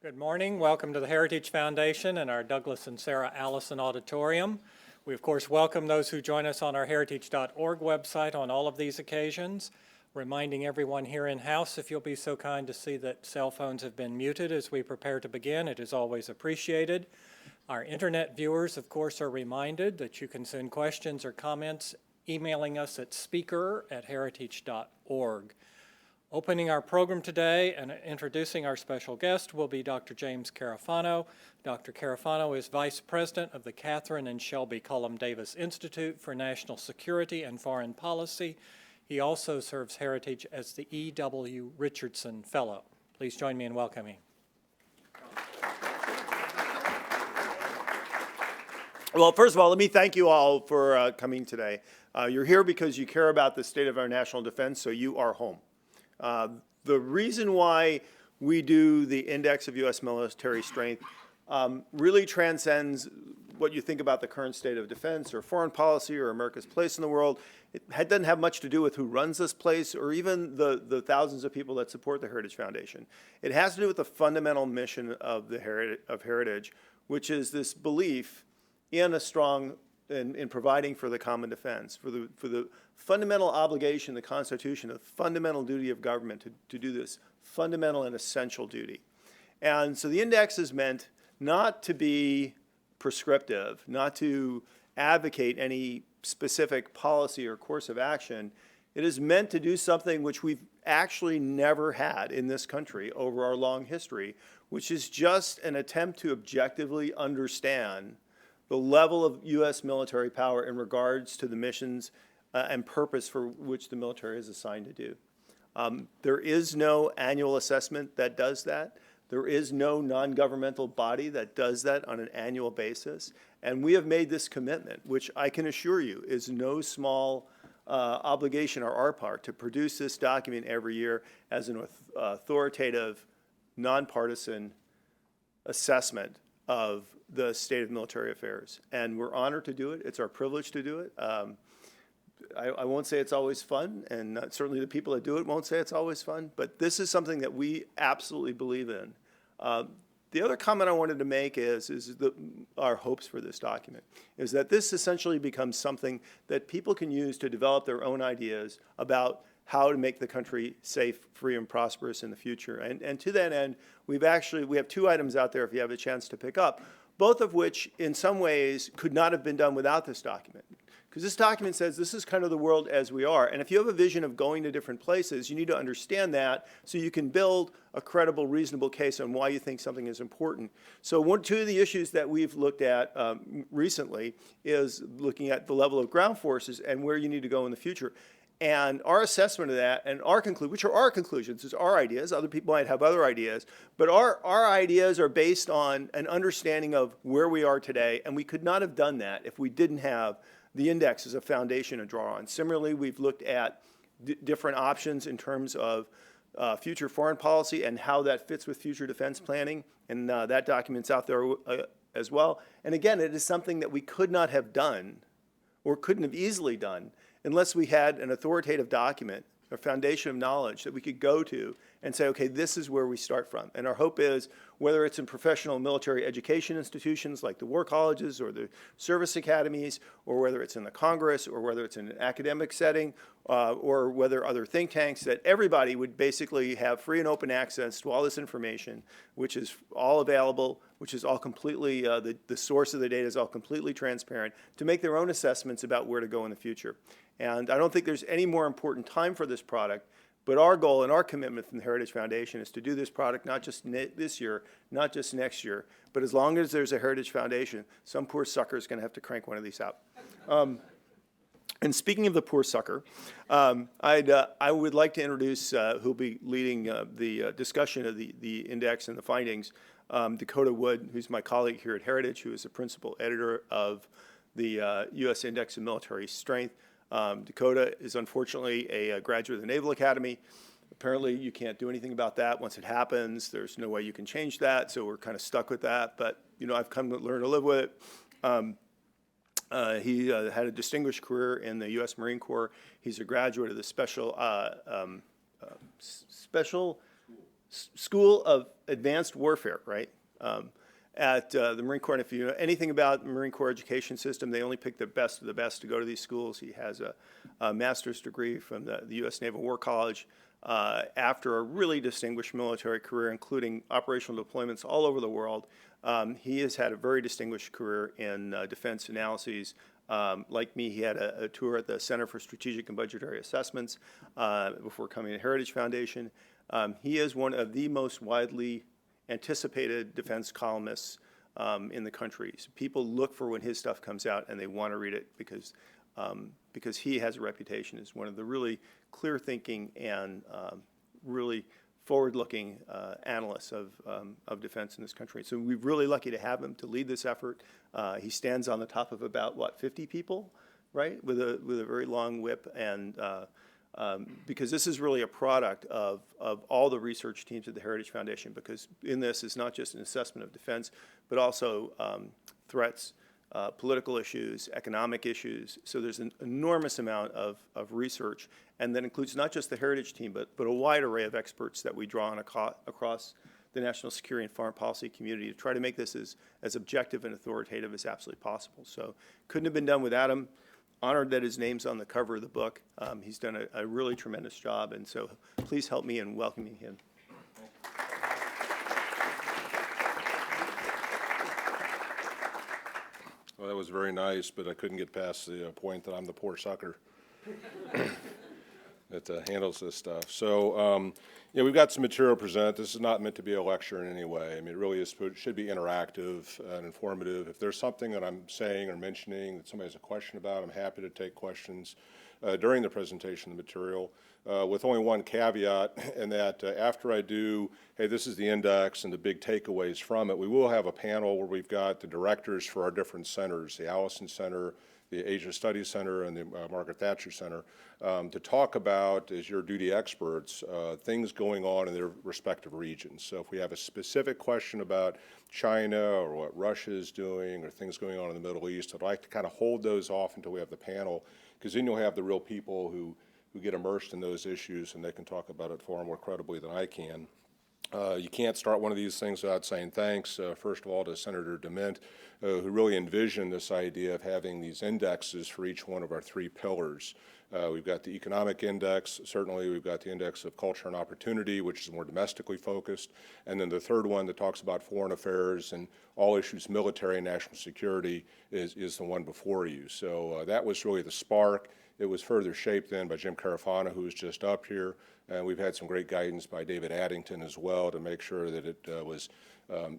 Good morning. Welcome to the Heritage Foundation and our Douglas and Sarah Allison Auditorium. We, of course, welcome those who join us on our heritage.org website on all of these occasions, reminding everyone here in-house, if you'll be so kind to see that cell phones have been muted as we prepare to begin. It is always appreciated. Our internet viewers, of course, are reminded that you can send questions or comments emailing us at speaker@heritage.org. Opening our program today and introducing our special guest will be Dr. James Carafano. Dr. Carafano is Vice President of the Catherine and Shelby Cullom Davis Institute for National Security and Foreign Policy. He also serves Heritage as the E.W. Richardson Fellow. Please join me in welcoming. Well, first of all, let me thank you all for coming today. You're here because you care about the state of our national defense, so you are home. The reason why we do the Index of U.S. military strength really transcends what you think about the current state of defense or foreign policy or America's place in the world. It doesn't have much to do with who runs this place or even the thousands of people that support the Heritage Foundation. It has to do with the fundamental mission of Heritage, which is this belief in a strong in providing for the common defense, for the fundamental obligation, the Constitution, the fundamental duty of government to do this fundamental and essential duty. And so the index is meant not to be prescriptive, not to advocate any specific policy or course of action. It is meant to do something which we've actually never had in this country over our long history, which is just an attempt to objectively understand the level of U.S. military power in regards to the missions and purpose for which the military is assigned to do. There is no annual assessment that does that. There is no non-governmental body that does that on an annual basis. And we have made this commitment, which I can assure you is no small obligation on our part to produce this document every year as an authoritative, nonpartisan assessment of the state of military affairs. And we're honored to do it. It's our privilege to do it. I won't say it's always fun, and certainly the people that do it won't say it's always fun, but this is something that we absolutely believe in. The other comment I wanted to make is our hopes for this document, is that this essentially becomes something that people can use to develop their own ideas about how to make the country safe, free, and prosperous in the future. And to that end, we have two items out there if you have a chance to pick up, both of which in some ways could not have been done without this document. Because this document says this is kind of the world as we are. And if you have a vision of going to different places, you need to understand that so you can build a credible, reasonable case on why you think something is important. So two of the issues that we've looked at recently is looking at the level of ground forces and where you need to go in the future. And our assessment of that, and which are our conclusions, is our ideas. Other people might have other ideas, but our ideas are based on an understanding of where we are today, and we could not have done that if we didn't have the index as a foundation to draw on. Similarly, we've looked at different options in terms of future foreign policy and how that fits with future defense planning, and that document's out there as well. And again, it is something that we could not have done or couldn't have easily done unless we had an authoritative document, a foundation of knowledge that we could go to and say, okay, this is where we start from. And our hope is, whether it's in professional military education institutions like the war colleges or the service academies, or whether it's in the Congress, or whether it's in an academic setting, or whether other think tanks, that everybody would basically have free and open access to all this information, which is all available, which is all completely, the source of the data is all completely transparent, to make their own assessments about where to go in the future. And I don't think there's any more important time for this product, but our goal and our commitment from the Heritage Foundation is to do this product not just this year, not just next year, but as long as there's a Heritage Foundation, some poor sucker is going to have to crank one of these out. And speaking of the poor sucker, I would like to introduce who'll be leading the discussion of the index and the findings, Dakota Wood, who's my colleague here at Heritage, who is the principal editor of the U.S. Index of Military Strength. Dakota is unfortunately a graduate of the Naval Academy. Apparently you can't do anything about that. Once it happens, there's no way you can change that, so we're kind of stuck with that. But I've come to learn to live with it. He had a distinguished career in the U.S. Marine Corps. He's a graduate of the Special School of Advanced Warfare, right? At the Marine Corps. And if you know anything about the Marine Corps education system, they only pick the best of the best to go to these schools. He has a master's degree from the U.S. Naval War College after a really distinguished military career, including operational deployments all over the world. He has had a very distinguished career in defense analyses. Like me, he had a tour at the Center for Strategic and Budgetary Assessments before coming to Heritage Foundation. He is one of the most widely anticipated defense columnists in the country. So people look for when his stuff comes out and they want to read it because he has a reputation as one of the really clear-thinking and really forward-looking analysts of defense in this country. So we're really lucky to have him to lead this effort. He stands on the top of about, what, 50 people, right, with a very long whip, and because this is really a product of all the research teams at the Heritage Foundation, because in this is not just an assessment of defense, but also threats, political issues, economic issues. So there's an enormous amount of research, and that includes not just the Heritage team, but a wide array of experts that we draw on across the national security and foreign policy community to try to make this as objective and authoritative as absolutely possible. So couldn't have been done without him. Honored that his name's on the cover of the book. He's done a really tremendous job, and so please help me in welcoming him. Well, that was very nice, but I couldn't get past the point that I'm the poor sucker that handles this stuff. So, yeah, we've got some material to present. This is not meant to be a lecture in any way. I mean, it really should be interactive and informative. If there's something that I'm saying or mentioning that somebody has a question about, I'm happy to take questions during the presentation of the material, with only one caveat, and that after I do, hey, this is the index and the big takeaways from it, we will have a panel where we've got the directors for our different centers, the Allison Center, the Asia Studies Center, and the Margaret Thatcher Center, to talk about, as your duty experts, things going on in their respective regions. So if we have a specific question about China or what Russia is doing or things going on in the Middle East, I'd like to kind of hold those off until we have the panel, because then you'll have the real people who get immersed in those issues, and they can talk about it far more credibly than I can. You can't start one of these things without saying thanks, first of all, to Senator DeMint, who really envisioned this idea of having these indexes for each one of our three pillars. We've got the economic index, certainly we've got the index of culture and opportunity, which is more domestically focused, and then the third one that talks about foreign affairs and all issues military and national security is the one before you. So that was really the spark. It was further shaped then by Jim Carafano, who was just up here, and we've had some great guidance by David Addington as well to make sure that it was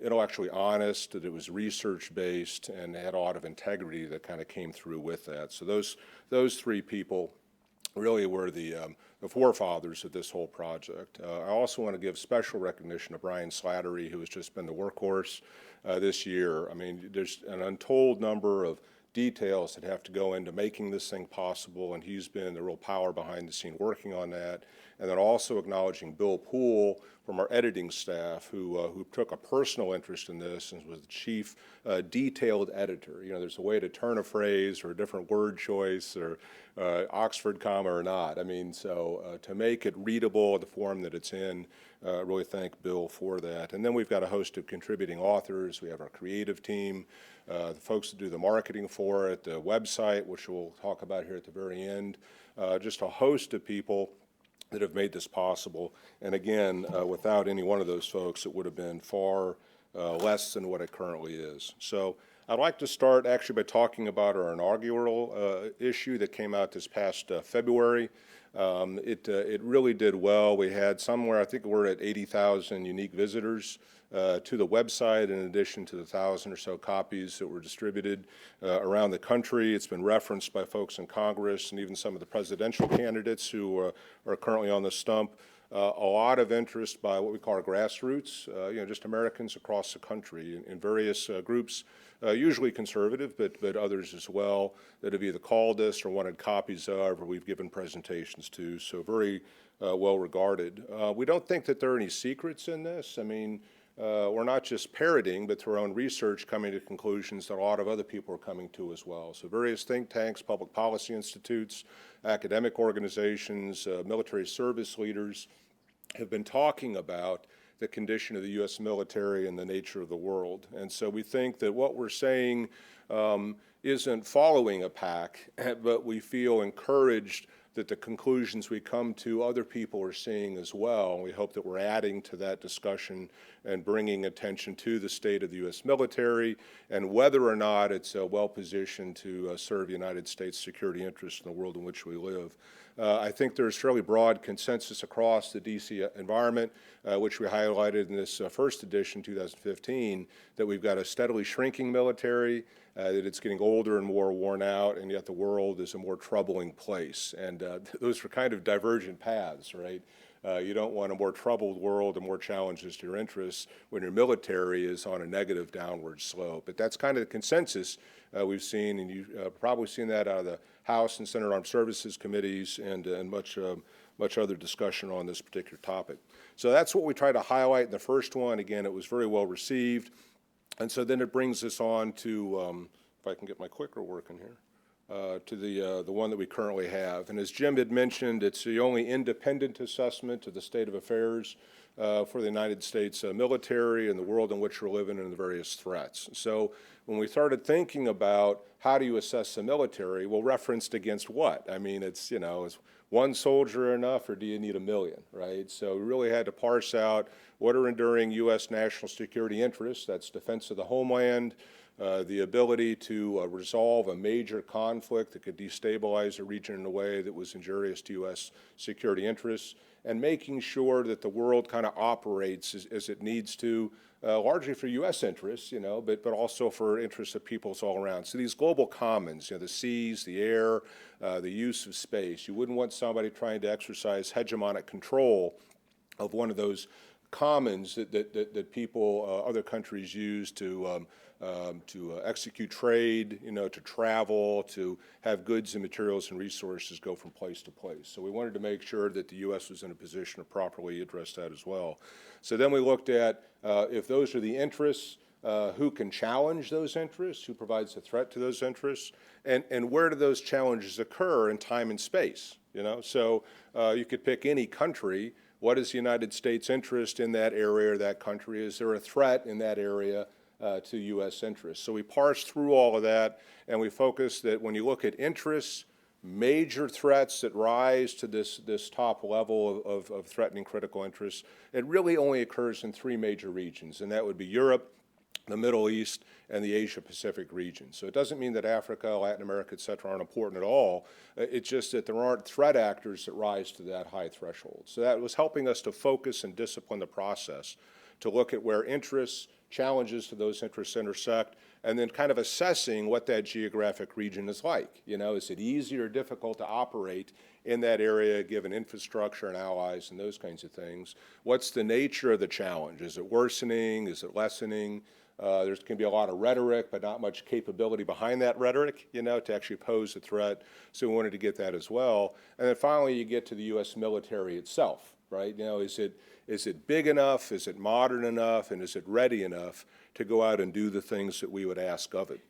intellectually honest, that it was research-based, and had a lot of integrity that kind of came through with that. So those three people really were the forefathers of this whole project. I also want to give special recognition to Brian Slattery, who has just been the workhorse this year. I mean, there's an untold number of details that have to go into making this thing possible, and he's been the real power behind the scene working on that. And then also acknowledging Bill Poole from our editing staff, who took a personal interest in this and was the chief detailed editor. You know, there's a way to turn a phrase or a different word choice or Oxford comma or not. I mean, so to make it readable, the form that it's in, really thank Bill for that. And then we've got a host of contributing authors. We have our creative team, the folks that do the marketing for it, the website, which we'll talk about here at the very end, just a host of people that have made this possible. And again, without any one of those folks, it would have been far less than what it currently is. So I'd like to start actually by talking about our inaugural issue that came out this past February. It really did well. We had somewhere, I think we're at 80,000 unique visitors to the website, in addition to the 1,000 or so copies that were distributed around the country. It's been referenced by folks in Congress and even some of the presidential candidates who are currently on the stump. A lot of interest by what we call our grassroots, just Americans across the country in various groups, usually conservative, but others as well, that have either called us or wanted copies of, or we've given presentations to, so very well regarded. We don't think that there are any secrets in this. I mean, we're not just parroting, but through our own research coming to conclusions that a lot of other people are coming to as well. So various think tanks, public policy institutes, academic organizations, military service leaders have been talking about the condition of the U.S. military and the nature of the world. And so we think that what we're saying isn't following a pack, but we feel encouraged that the conclusions we come to, other people are seeing as well. And we hope that we're adding to that discussion and bringing attention to the state of the U.S. military and whether or not it's well-positioned to serve United States security interests in the world in which we live. I think there's fairly broad consensus across the D.C. environment, which we highlighted in this first edition, 2015, that we've got a steadily shrinking military, that it's getting older and more worn out, and yet the world is a more troubling place. And those are kind of divergent paths, right? You don't want a more troubled world and more challenges to your interests when your military is on a negative downward slope. But that's kind of the consensus we've seen, and you've probably seen that out of the House and Senate Armed Services Committees and much other discussion on this particular topic. So that's what we try to highlight in the first one. Again, it was very well received. And so then it brings us on to, if I can get my clicker working here, to the one that we currently have. And as Jim had mentioned, it's the only independent assessment of the state of affairs for the United States military and the world in which we're living and the various threats. So when we started thinking about how do you assess the military, well, referenced against what? I mean, it's, is one soldier enough or do you need 1 million, right? So we really had to parse out what are enduring U.S. national security interests, that's defense of the homeland, the ability to resolve a major conflict that could destabilize a region in a way that was injurious to U.S. security interests, and making sure that the world kind of operates as it needs to, largely for U.S. interests, but also for interests of peoples all around. So these global commons, the seas, the air, the use of space. You wouldn't want somebody trying to exercise hegemonic control of one of those commons that people, other countries use to execute trade, to travel, to have goods and materials and resources go from place to place. So we wanted to make sure that the U.S. was in a position to properly address that as well. So then we looked at if those are the interests, who can challenge those interests, who provides a threat to those interests, and where do those challenges occur in time and space, So you could pick any country. What is the United States' interest in that area or that country? Is there a threat in that area to U.S. interests? So we parsed through all of that, and we focused that when you look at interests, major threats that rise to this top level of threatening critical interests, it really only occurs in 3 major regions, and that would be Europe, the Middle East, and the Asia-Pacific region. So it doesn't mean that Africa, Latin America, et cetera, aren't important at all. It's just that there aren't threat actors that rise to that high threshold. So that was helping us to focus and discipline the process, to look at where interests, challenges to those interests intersect, and then kind of assessing what that geographic region is like. Is it easy or difficult to operate in that area given infrastructure and allies and those kinds of things? What's the nature of the challenge? Is it worsening? Is it lessening? There can be a lot of rhetoric, but not much capability behind that rhetoric, to actually pose a threat. So we wanted to get that as well. And then finally, you get to the U.S. military itself, right? Is it big enough? Is it modern enough? And is it ready enough to go out and do the things that we would ask of it?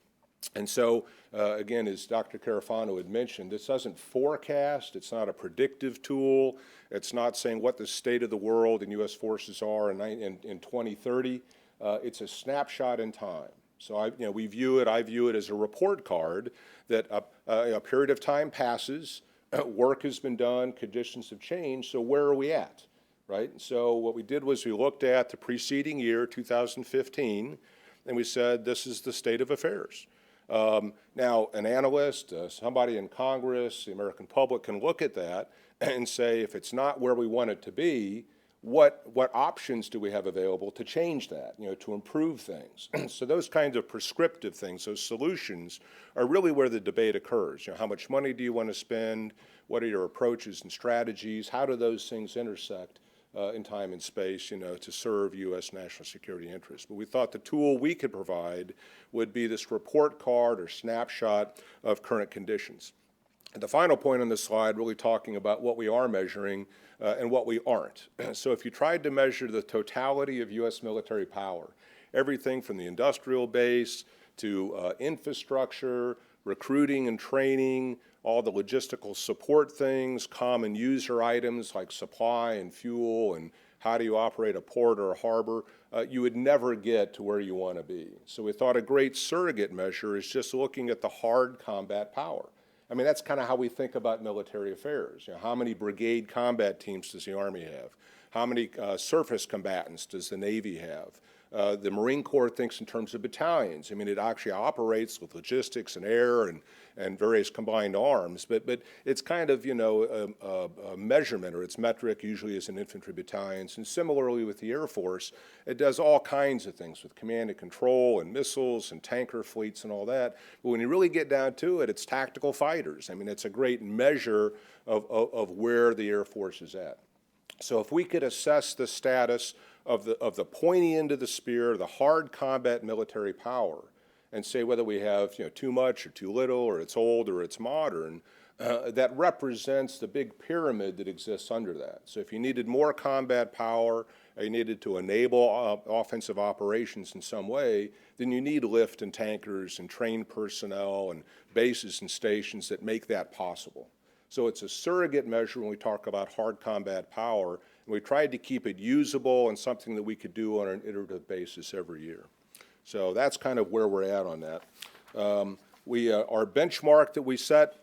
And so, again, as Dr. Carafano had mentioned, this doesn't forecast. It's not a predictive tool. It's not saying what the state of the world and U.S. forces are in 2030. It's a snapshot in time. So I view it as a report card that a period of time passes, work has been done, conditions have changed, so where are we at, right? So what we did was we looked at the preceding year, 2015, and we said this is the state of affairs. Now, an analyst, somebody in Congress, the American public can look at that and say if it's not where we want it to be, what options do we have available to change that, to improve things? So those kinds of prescriptive things, those solutions, are really where the debate occurs. How much money do you want to spend? What are your approaches and strategies? How do those things intersect in time and space, to serve U.S. national security interests? But we thought the tool we could provide would be this report card or snapshot of current conditions. And the final point on this slide, really talking about what we are measuring and what we aren't. So if you tried to measure the totality of U.S. military power, everything from the industrial base to infrastructure, recruiting and training, all the logistical support things, common user items like supply and fuel and how do you operate a port or a harbor, you would never get to where you want to be. So we thought a great surrogate measure is just looking at the hard combat power. I mean, that's kind of how we think about military affairs. You know, how many brigade combat teams does the Army have? How many surface combatants does the Navy have? The Marine Corps thinks in terms of battalions. I mean, it actually operates with logistics and air and various combined arms, but it's kind of, you know, a measurement, or its metric usually is in infantry battalions. And similarly with the Air Force, it does all kinds of things with command and control and missiles and tanker fleets and all that. But when you really get down to it, it's tactical fighters. I mean, it's a great measure of where the Air Force is at. So if we could assess the status of the pointy end of the spear, the hard combat military power, and say whether we have, you know, too much or too little, or it's old or it's modern, that represents the big pyramid that exists under that. So if you needed more combat power, or you needed to enable offensive operations in some way, then you need lift and tankers and trained personnel and bases and stations that make that possible. So it's a surrogate measure when we talk about hard combat power, and we tried to keep it usable and something that we could do on an iterative basis every year. So that's kind of where we're at on that. Our benchmark that we set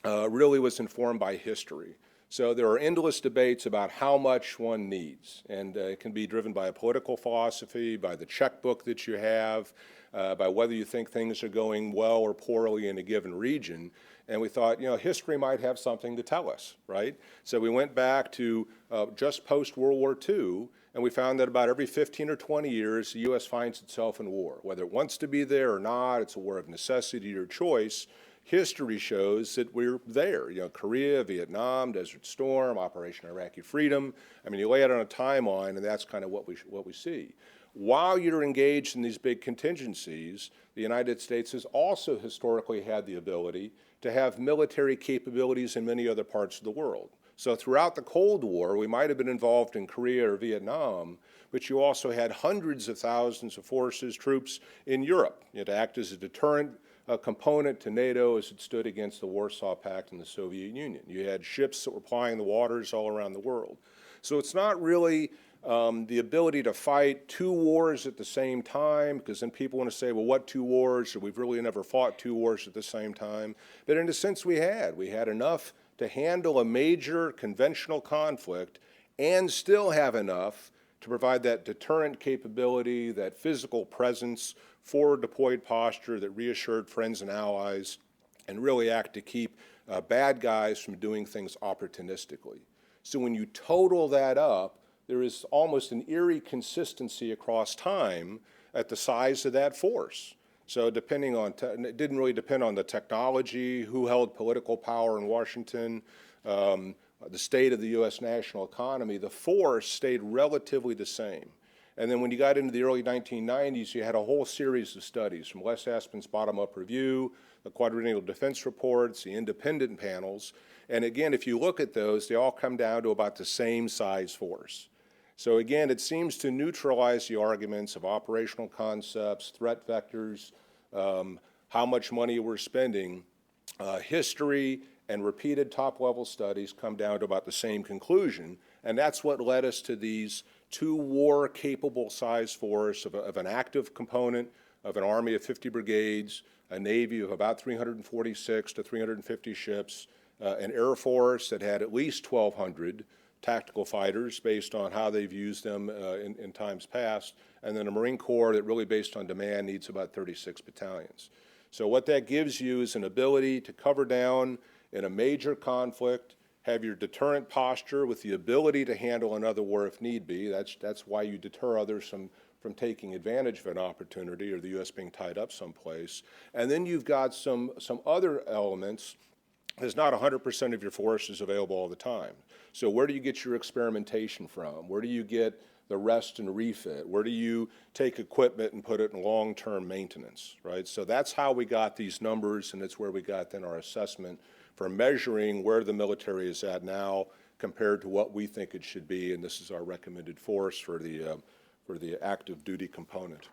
really was informed by history. So there are endless debates about how much one needs, and it can be driven by a political philosophy, by the checkbook that you have, by whether you think things are going well or poorly in a given region. And we thought, you know, history might have something to tell us, right? So we went back to just post-World War II, and we found that about every 15 or 20 years, the U.S. finds itself in war. Whether it wants to be there or not, it's a war of necessity or choice. History shows that we're there. You know, Korea, Vietnam, Desert Storm, Operation Iraqi Freedom. I mean, you lay it on a timeline, and that's kind of what we see. While you're engaged in these big contingencies, the United States has also historically had the ability to have military capabilities in many other parts of the world. So throughout the Cold War, we might have been involved in Korea or Vietnam, but you also had hundreds of thousands of forces, troops in Europe, you know, to act as a deterrent component to NATO as it stood against the Warsaw Pact and the Soviet Union. You had ships that were plying the waters all around the world. So it's not really the ability to fight two wars at the same time, because then people want to say, well, what two wars? Or we've really never fought two wars at the same time. But in a sense, we had. We had enough to handle a major conventional conflict and still have enough to provide that deterrent capability, that physical presence, forward deployed posture that reassured friends and allies, and really act to keep bad guys from doing things opportunistically. So when you total that up, there is almost an eerie consistency across time at the size of that force. So depending on, it didn't really depend on the technology, who held political power in Washington, the state of the U.S. national economy, the force stayed relatively the same. And then when you got into the early 1990s, you had a whole series of studies, from Les Aspin's bottom-up review, the quadrennial defense reports, the independent panels. And again, if you look at those, they all come down to about the same size force. So again, it seems to neutralize the arguments of operational concepts, threat vectors, how much money we're spending. History and repeated top-level studies come down to about the same conclusion, and that's what led us to these two war-capable size force of an active component of an Army of 50 brigades, a Navy of about 346 to 350 ships, an Air Force that had at least 1,200 tactical fighters based on how they've used them in times past, and then a Marine Corps that really based on demand needs about 36 battalions. So what that gives you is an ability to cover down in a major conflict, have your deterrent posture with the ability to handle another war if need be. That's why you deter others from taking advantage of an opportunity or the U.S. being tied up someplace. And then you've got some other elements. There's not 100% of your forces available all the time. So where do you get your experimentation from? Where do you get the rest and refit? Where do you take equipment and put it in long-term maintenance, right? So that's how we got these numbers, and it's where we got then our assessment for measuring where the military is at now compared to what we think it should be, and this is our recommended force for the active duty component.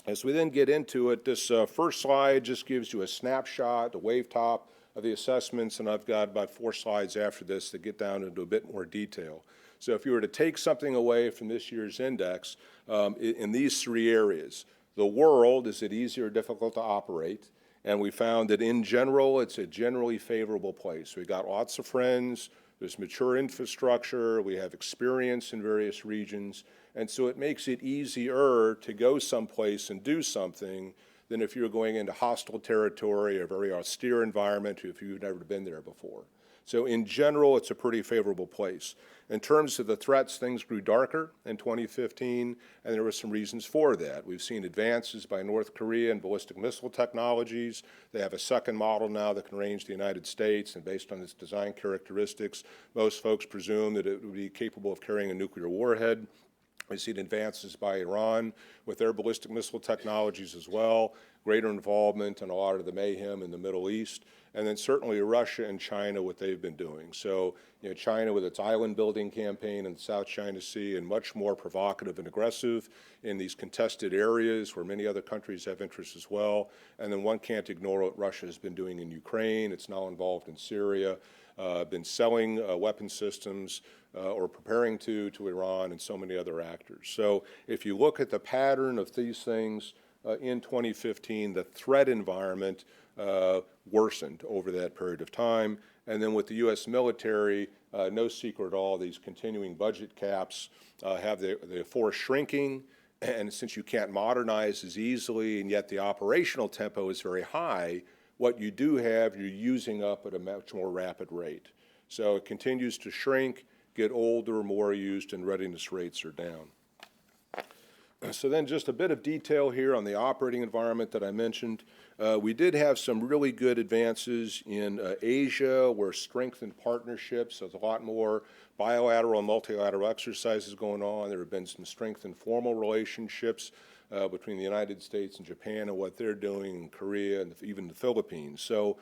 As we then get into it, this first slide just gives you a snapshot, a wave top of the assessments, and I've got about 4 slides after this that get down into a bit more detail. So if you were to take something away from this year's index, in these three areas, the world, is it easy or difficult to operate? And we found that in general, it's a generally favorable place. We got lots of friends, there's mature infrastructure, we have experience in various regions, and so it makes it easier to go someplace and do something than if you're going into hostile territory, a very austere environment, if you've never been there before. So in general, it's a pretty favorable place. In terms of the threats, things grew darker in 2015, and there were some reasons for that. We've seen advances by North Korea in ballistic missile technologies. They have a second model now that can range the United States, and based on its design characteristics, most folks presume that it would be capable of carrying a nuclear warhead. We've seen advances by Iran with their ballistic missile technologies as well, greater involvement in a lot of the mayhem in the Middle East, and then certainly Russia and China, what they've been doing. So, China with its island building campaign in the South China Sea, and much more provocative and aggressive in these contested areas where many other countries have interests as well. And then one can't ignore what Russia has been doing in Ukraine. It's now involved in Syria, been selling weapon systems or preparing to Iran and so many other actors. So if you look at the pattern of these things in 2015, the threat environment worsened over that period of time. And then with the U.S. military, no secret at all, these continuing budget caps have the force shrinking. And since you can't modernize as easily, and yet the operational tempo is very high, what you do have, you're using up at a much more rapid rate. So it continues to shrink, get older, more used, and readiness rates are down. So then just a bit of detail here on the operating environment that I mentioned. We did have some really good advances in Asia, where strengthened partnerships, so there's a lot more bilateral and multilateral exercises going on. There have been some strengthened formal relationships between the United States and Japan and what they're doing in Korea and even the Philippines. So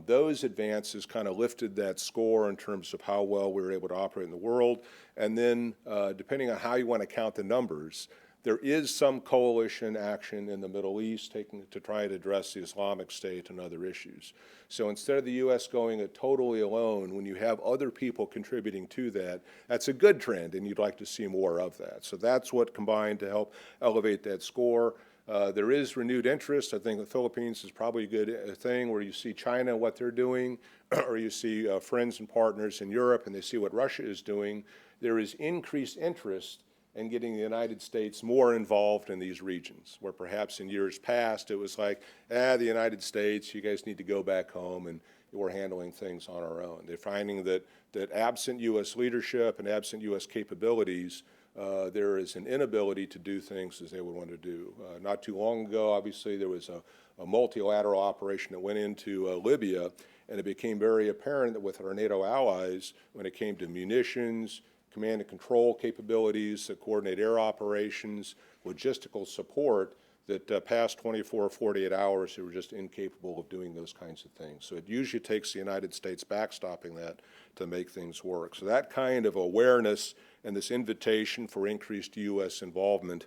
those advances kind of lifted that score in terms of how well we were able to operate in the world. And then depending on how you want to count the numbers, there is some coalition action in the Middle East taking to try to address the Islamic State and other issues. So instead of the U.S. going it totally alone, when you have other people contributing to that, that's a good trend, and you'd like to see more of that. So that's what combined to help elevate that score. There is renewed interest. I think the Philippines is probably a good thing, where you see China, what they're doing, or you see friends and partners in Europe, and they see what Russia is doing. There is increased interest in getting the United States more involved in these regions, where perhaps in years past it was like, the United States, you guys need to go back home, and we're handling things on our own. They're finding that absent U.S. leadership and absent U.S. capabilities, there is an inability to do things as they would want to do. Not too long ago, obviously, there was a multilateral operation that went into Libya, and it became very apparent that with our NATO allies, when it came to munitions, command and control capabilities, coordinate air operations, logistical support, that past 24 or 48 hours, they were just incapable of doing those kinds of things. So it usually takes the United States backstopping that to make things work. So that kind of awareness and this invitation for increased U.S. involvement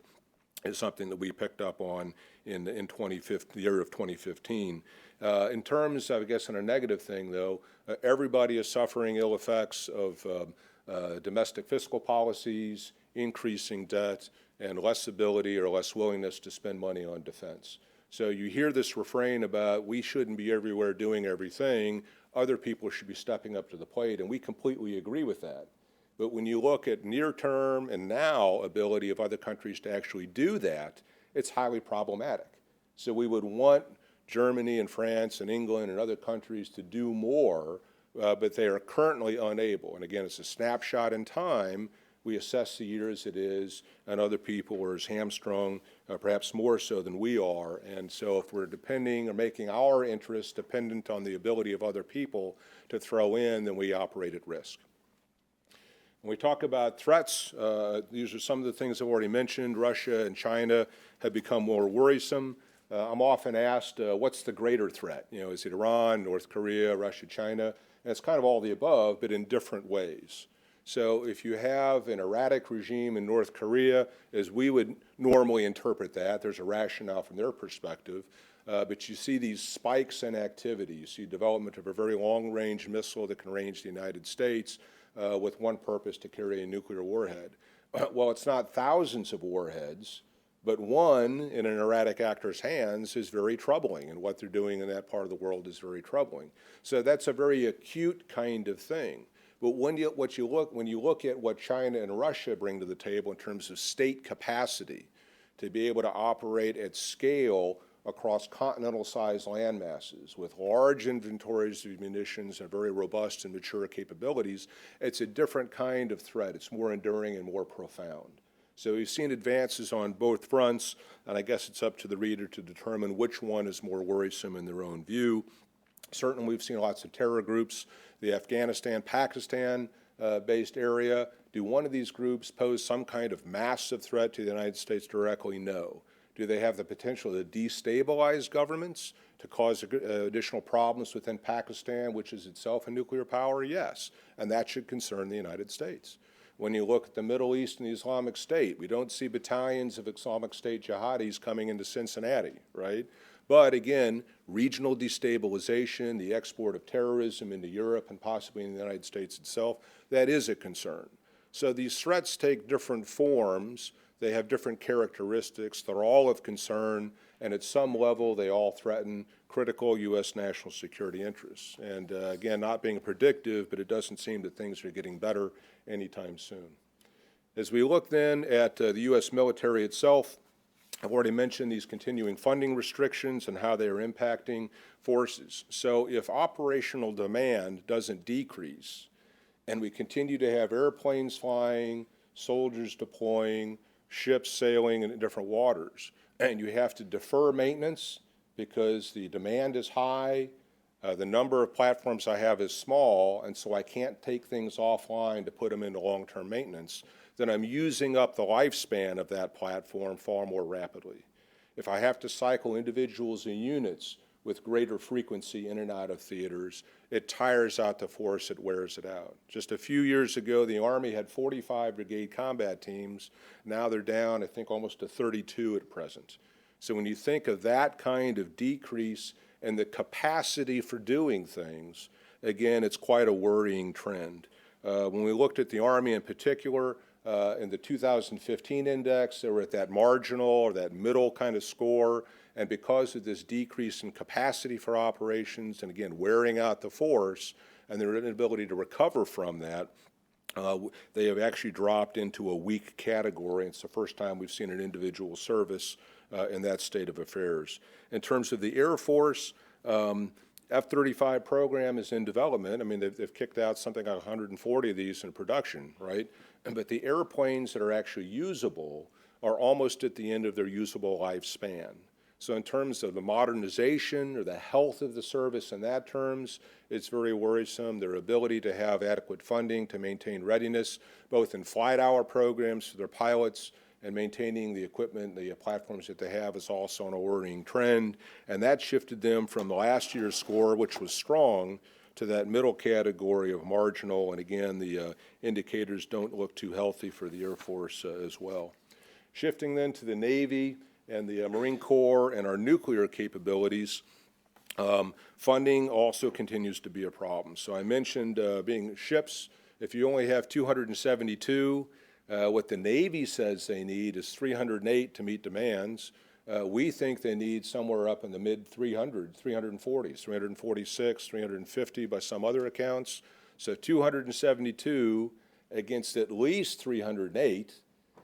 is something that we picked up on in the year of 2015. In terms, I guess, on a negative thing, though, everybody is suffering ill effects of domestic fiscal policies, increasing debt, and less ability or less willingness to spend money on defense. So you hear this refrain about we shouldn't be everywhere doing everything, other people should be stepping up to the plate, and we completely agree with that. But when you look at near-term and now ability of other countries to actually do that, it's highly problematic. So we would want Germany and France and England and other countries to do more, but they are currently unable. And again, it's a snapshot in time. We assess the year as it is, and other people are as hamstrung, perhaps more so than we are. And so if we're depending or making our interests dependent on the ability of other people to throw in, then we operate at risk. When we talk about threats, these are some of the things I've already mentioned. Russia and China have become more worrisome. I'm often asked, what's the greater threat? Is it Iran, North Korea, Russia, China? And it's kind of all the above, but in different ways. So if you have an erratic regime in North Korea, as we would normally interpret that, there's a rationale from their perspective, but you see these spikes in activity. You see development of a very long-range missile that can range the United States, with one purpose, to carry a nuclear warhead. Well, it's not thousands of warheads, but one in an erratic actor's hands is very troubling, and what they're doing in that part of the world is very troubling. So that's a very acute kind of thing. But when you look at what China and Russia bring to the table in terms of state capacity to be able to operate at scale across continental-sized land masses with large inventories of munitions and very robust and mature capabilities, it's a different kind of threat. It's more enduring and more profound. So we've seen advances on both fronts, and I guess it's up to the reader to determine which one is more worrisome in their own view. Certainly, we've seen lots of terror groups, the Afghanistan, Pakistan-based area. Do one of these groups pose some kind of massive threat to the United States directly? No. Do they have the potential to destabilize governments, to cause additional problems within Pakistan, which is itself a nuclear power? Yes, and that should concern the United States. When you look at the Middle East and the Islamic State, we don't see battalions of Islamic State jihadis coming into Cincinnati, right? But again, regional destabilization, the export of terrorism into Europe and possibly in the United States itself, that is a concern. So these threats take different forms. They have different characteristics. They're all of concern, and at some level, they all threaten critical U.S. national security interests. And again, not being predictive, but it doesn't seem that things are getting better anytime soon. As we look then at the U.S. military itself, I've already mentioned these continuing funding restrictions and how they are impacting forces. So if operational demand doesn't decrease, and we continue to have airplanes flying, soldiers deploying, ships sailing in different waters, and you have to defer maintenance because the demand is high, the number of platforms I have is small, and so I can't take things offline to put them into long-term maintenance, then I'm using up the lifespan of that platform far more rapidly. If I have to cycle individuals and units with greater frequency in and out of theaters, it tires out the force, it wears it out. Just a few years ago, the Army had 45 brigade combat teams. Now they're down, I think, almost to 32 at present. So when you think of that kind of decrease in the capacity for doing things, again, it's quite a worrying trend. When we looked at the Army in particular, in the 2015 index, they were at that marginal or that middle kind of score, and because of this decrease in capacity for operations and, again, wearing out the force and their inability to recover from that, they have actually dropped into a weak category. It's the first time we've seen an individual service in that state of affairs. In terms of the Air Force, F-35 program is in development. I mean, they've kicked out something like 140 of these in production, right? But the airplanes that are actually usable are almost at the end of their usable lifespan. So in terms of the modernization or the health of the service in that terms, it's very worrisome. Their ability to have adequate funding to maintain readiness, both in flight hour programs for their pilots and maintaining the equipment, the platforms that they have, is also on a worrying trend. And that shifted them from the last year's score, which was strong, to that middle category of marginal. And again, the indicators don't look too healthy for the Air Force as well. Shifting then to the Navy and the Marine Corps and our nuclear capabilities, funding also continues to be a problem. So I mentioned being ships. If you only have 272, what the Navy says they need is 308 to meet demands. We think they need somewhere up in the mid-300s, 340s, 346, 350 by some other accounts. So 272 against at least 308,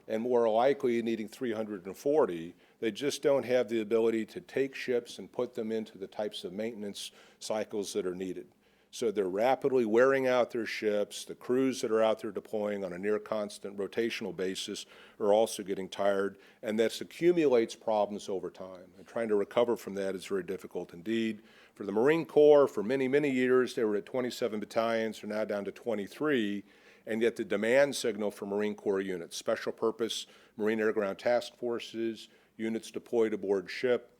and more likely needing 340. They just don't have the ability to take ships and put them into the types of maintenance cycles that are needed. So they're rapidly wearing out their ships. The crews that are out there deploying on a near constant rotational basis are also getting tired, and this accumulates problems over time. And trying to recover from that is very difficult indeed. For the Marine Corps, for many, many years, they were at 27 battalions. They're now down to 23, and yet the demand signal for Marine Corps units, special purpose Marine Air Ground Task Forces, units deployed aboard ship,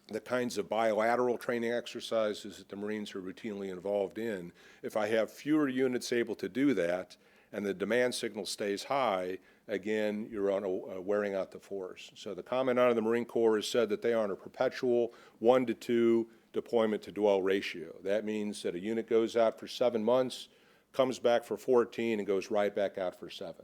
the kinds of bilateral training exercises that the Marines are routinely involved in, if I have fewer units able to do that and the demand signal stays high, again, you're on wearing out the force. So the Commandant of the Marine Corps has said that they are on a perpetual 1-to-2 deployment to dwell ratio. That means that a unit goes out for 7 months, comes back for 14 and goes right back out for 7.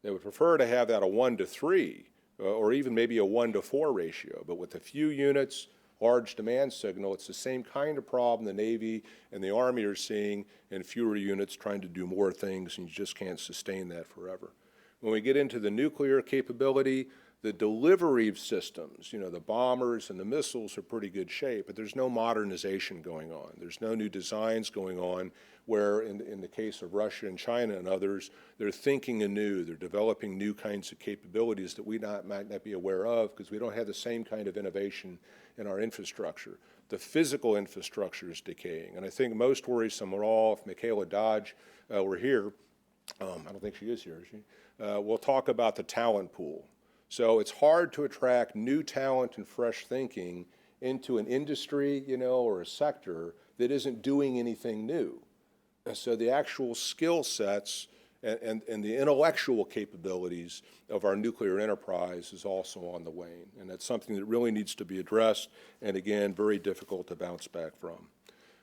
They would prefer to have that a 1-to-3 or even maybe a 1-to-4 ratio, but with a few units, large demand signal, it's the same kind of problem the Navy and the Army are seeing, and fewer units trying to do more things, and you just can't sustain that forever. When we get into the nuclear capability, the delivery systems, the bombers and the missiles are pretty good shape, but there's no modernization going on. There's no new designs going on where, in the case of Russia and China and others, they're thinking anew. They're developing new kinds of capabilities that we might not be aware of because we don't have the same kind of innovation in our infrastructure. The physical infrastructure is decaying, and I think most worrisome are all, if Michaela Dodge were here, I don't think she is here, is she? We'll talk about the talent pool. So it's hard to attract new talent and fresh thinking into an industry, or a sector that isn't doing anything new. And so the actual skill sets and the intellectual capabilities of our nuclear enterprise is also on the wane. And that's something that really needs to be addressed, and again, very difficult to bounce back from.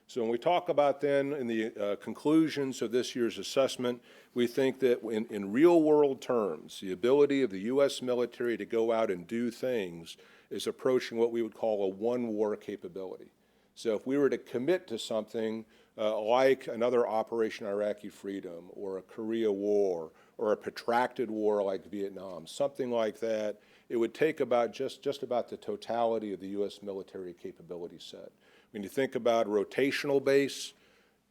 So when we talk about then in the conclusions of this year's assessment, we think that in real world terms, the ability of the U.S. military to go out and do things is approaching what we would call a one-war capability. So if we were to commit to something like another Operation Iraqi Freedom or a Korea War or a protracted war like Vietnam, something like that, it would take about just about the totality of the U.S. military capability set. When you think about rotational base,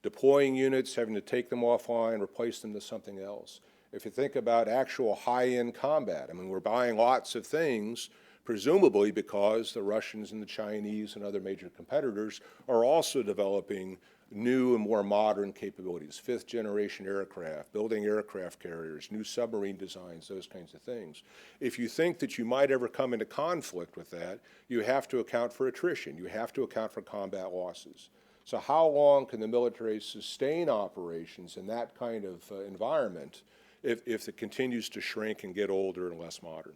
deploying units, having to take them offline, replace them to something else. If you think about actual high-end combat, we're buying lots of things, presumably because the Russians and the Chinese and other major competitors are also developing new and more modern capabilities, fifth-generation aircraft, building aircraft carriers, new submarine designs, those kinds of things. If you think that you might ever come into conflict with that, you have to account for attrition. You have to account for combat losses. So how long can the military sustain operations in that kind of environment if it continues to shrink and get older and less modern?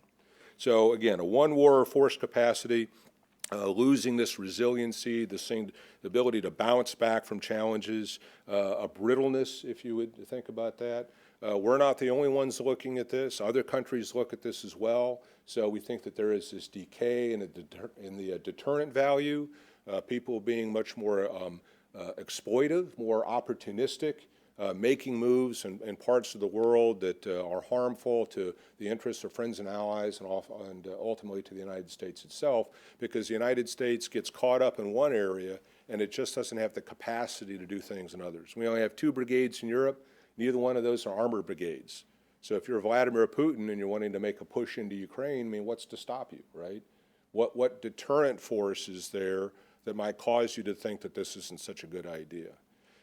So again, a one-war force capacity, losing this resiliency, the ability to bounce back from challenges, a brittleness, if you would think about that. We're not the only ones looking at this. Other countries look at this as well. So we think that there is this decay in the deterrent value, people being much more exploitive, more opportunistic, making moves in parts of the world that are harmful to the interests of friends and allies and ultimately to the United States itself, because the United States gets caught up in one area and it just doesn't have the capacity to do things in others. We only have 2 brigades in Europe. Neither one of those are armored brigades. So if you're Vladimir Putin and you're wanting to make a push into Ukraine, what's to stop you, right? What deterrent force is there that might cause you to think that this isn't such a good idea?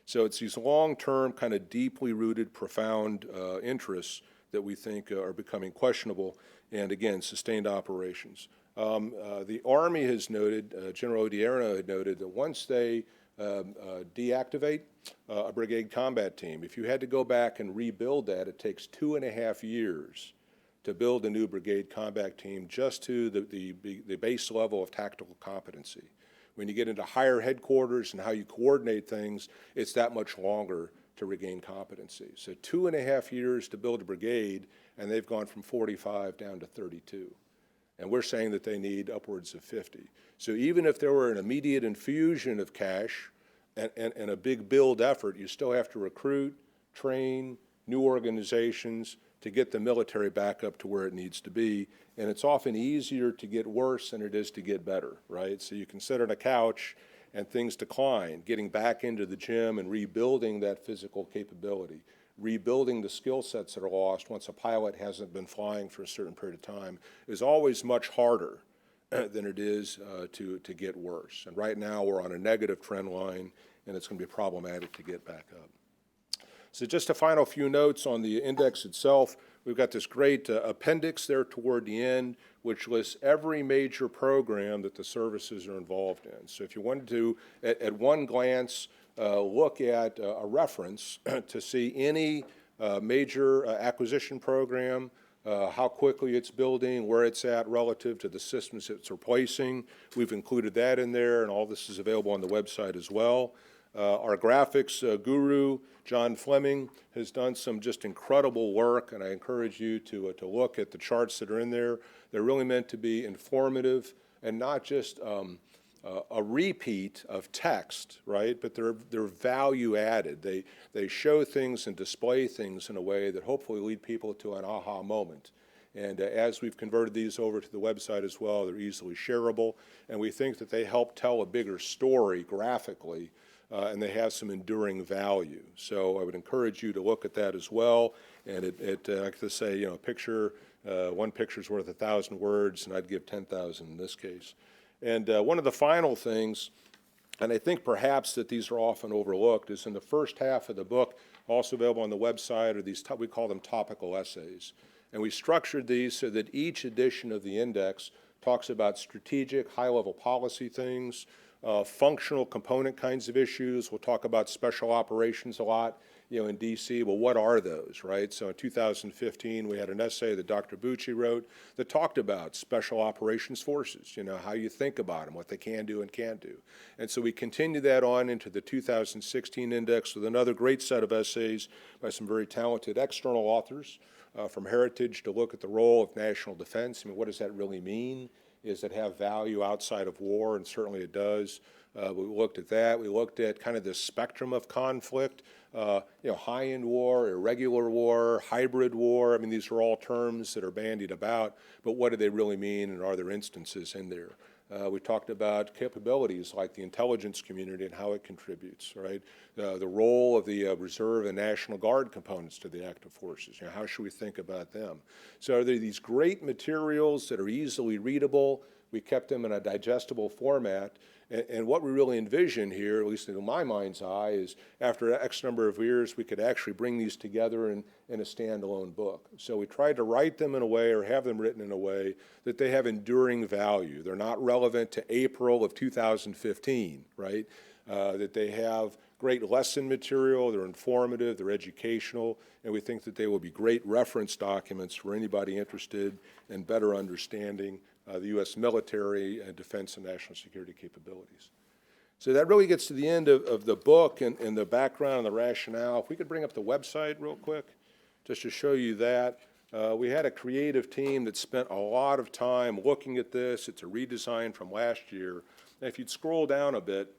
So it's these long-term, kind of deeply rooted, profound interests that we think are becoming questionable, and again, sustained operations. The Army has noted, General Odierno had noted that once they deactivate a brigade combat team, if you had to go back and rebuild that, it takes 2.5 years to build a new brigade combat team just to the base level of tactical competency. When you get into higher headquarters and how you coordinate things, it's that much longer to regain competency. So 2.5 years to build a brigade, and they've gone from 45 down to 32. And we're saying that they need upwards of 50. So even if there were an immediate infusion of cash and a big build effort, you still have to recruit, train, new organizations to get the military back up to where it needs to be. And it's often easier to get worse than it is to get better, right? So you can sit on a couch and things decline. Getting back into the gym and rebuilding that physical capability, rebuilding the skill sets that are lost once a pilot hasn't been flying for a certain period of time is always much harder than it is to get worse. And right now we're on a negative trend line, and it's going to be problematic to get back up. So just a final few notes on the index itself. We've got this great appendix there toward the end, which lists every major program that the services are involved in. So if you wanted to, at one glance, look at a reference to see any major acquisition program, how quickly it's building, where it's at relative to the systems it's replacing, we've included that in there, and all this is available on the website as well. Our graphics guru, John Fleming, has done some just incredible work, and I encourage you to look at the charts that are in there. They're really meant to be informative and not just a repeat of text, right? But they're value added. They show things and display things in a way that hopefully lead people to an aha moment. And as we've converted these over to the website as well, they're easily shareable, and we think that they help tell a bigger story graphically, and they have some enduring value. So I would encourage you to look at that as well. And I like to say, you know, one picture's worth 1,000 words, and I'd give 10,000 in this case. And one of the final things, and I think perhaps that these are often overlooked, is in the first half of the book, also available on the website, are these, we call them topical essays. And we structured these so that each edition of the index talks about strategic, high-level policy things, functional component kinds of issues. We'll talk about special operations a lot, you know, in D.C. Well, what are those, right? So in 2015, we had an essay that Dr. Bucci wrote that talked about special operations forces, you know, how you think about them, what they can do and can't do. And so we continue that on into the 2016 index with another great set of essays by some very talented external authors from Heritage to look at the role of national defense. I mean, what does that really mean? Does it have value outside of war? And certainly it does. We looked at that. We looked at kind of the spectrum of conflict, you know, high-end war, irregular war, hybrid war. I mean, these are all terms that are bandied about, but what do they really mean, and are there instances in there? We talked about capabilities like the intelligence community and how it contributes, right? The role of the Reserve and National Guard components to the active forces. You know, how should we think about them? So are there these great materials that are easily readable? We kept them in a digestible format. And what we really envision here, at least in my mind's eye, is after X number of years, we could actually bring these together in a standalone book. So we tried to write them in a way, or have them written in a way, that they have enduring value. They're not relevant to April of 2015, right? That they have great lesson material, they're informative, they're educational, and we think that they will be great reference documents for anybody interested in better understanding the U.S. military and defense and national security capabilities. So that really gets to the end of the book and the background and the rationale. If we could bring up the website real quick, just to show you that. We had a creative team that spent a lot of time looking at this. It's a redesign from last year. And if you'd scroll down a bit,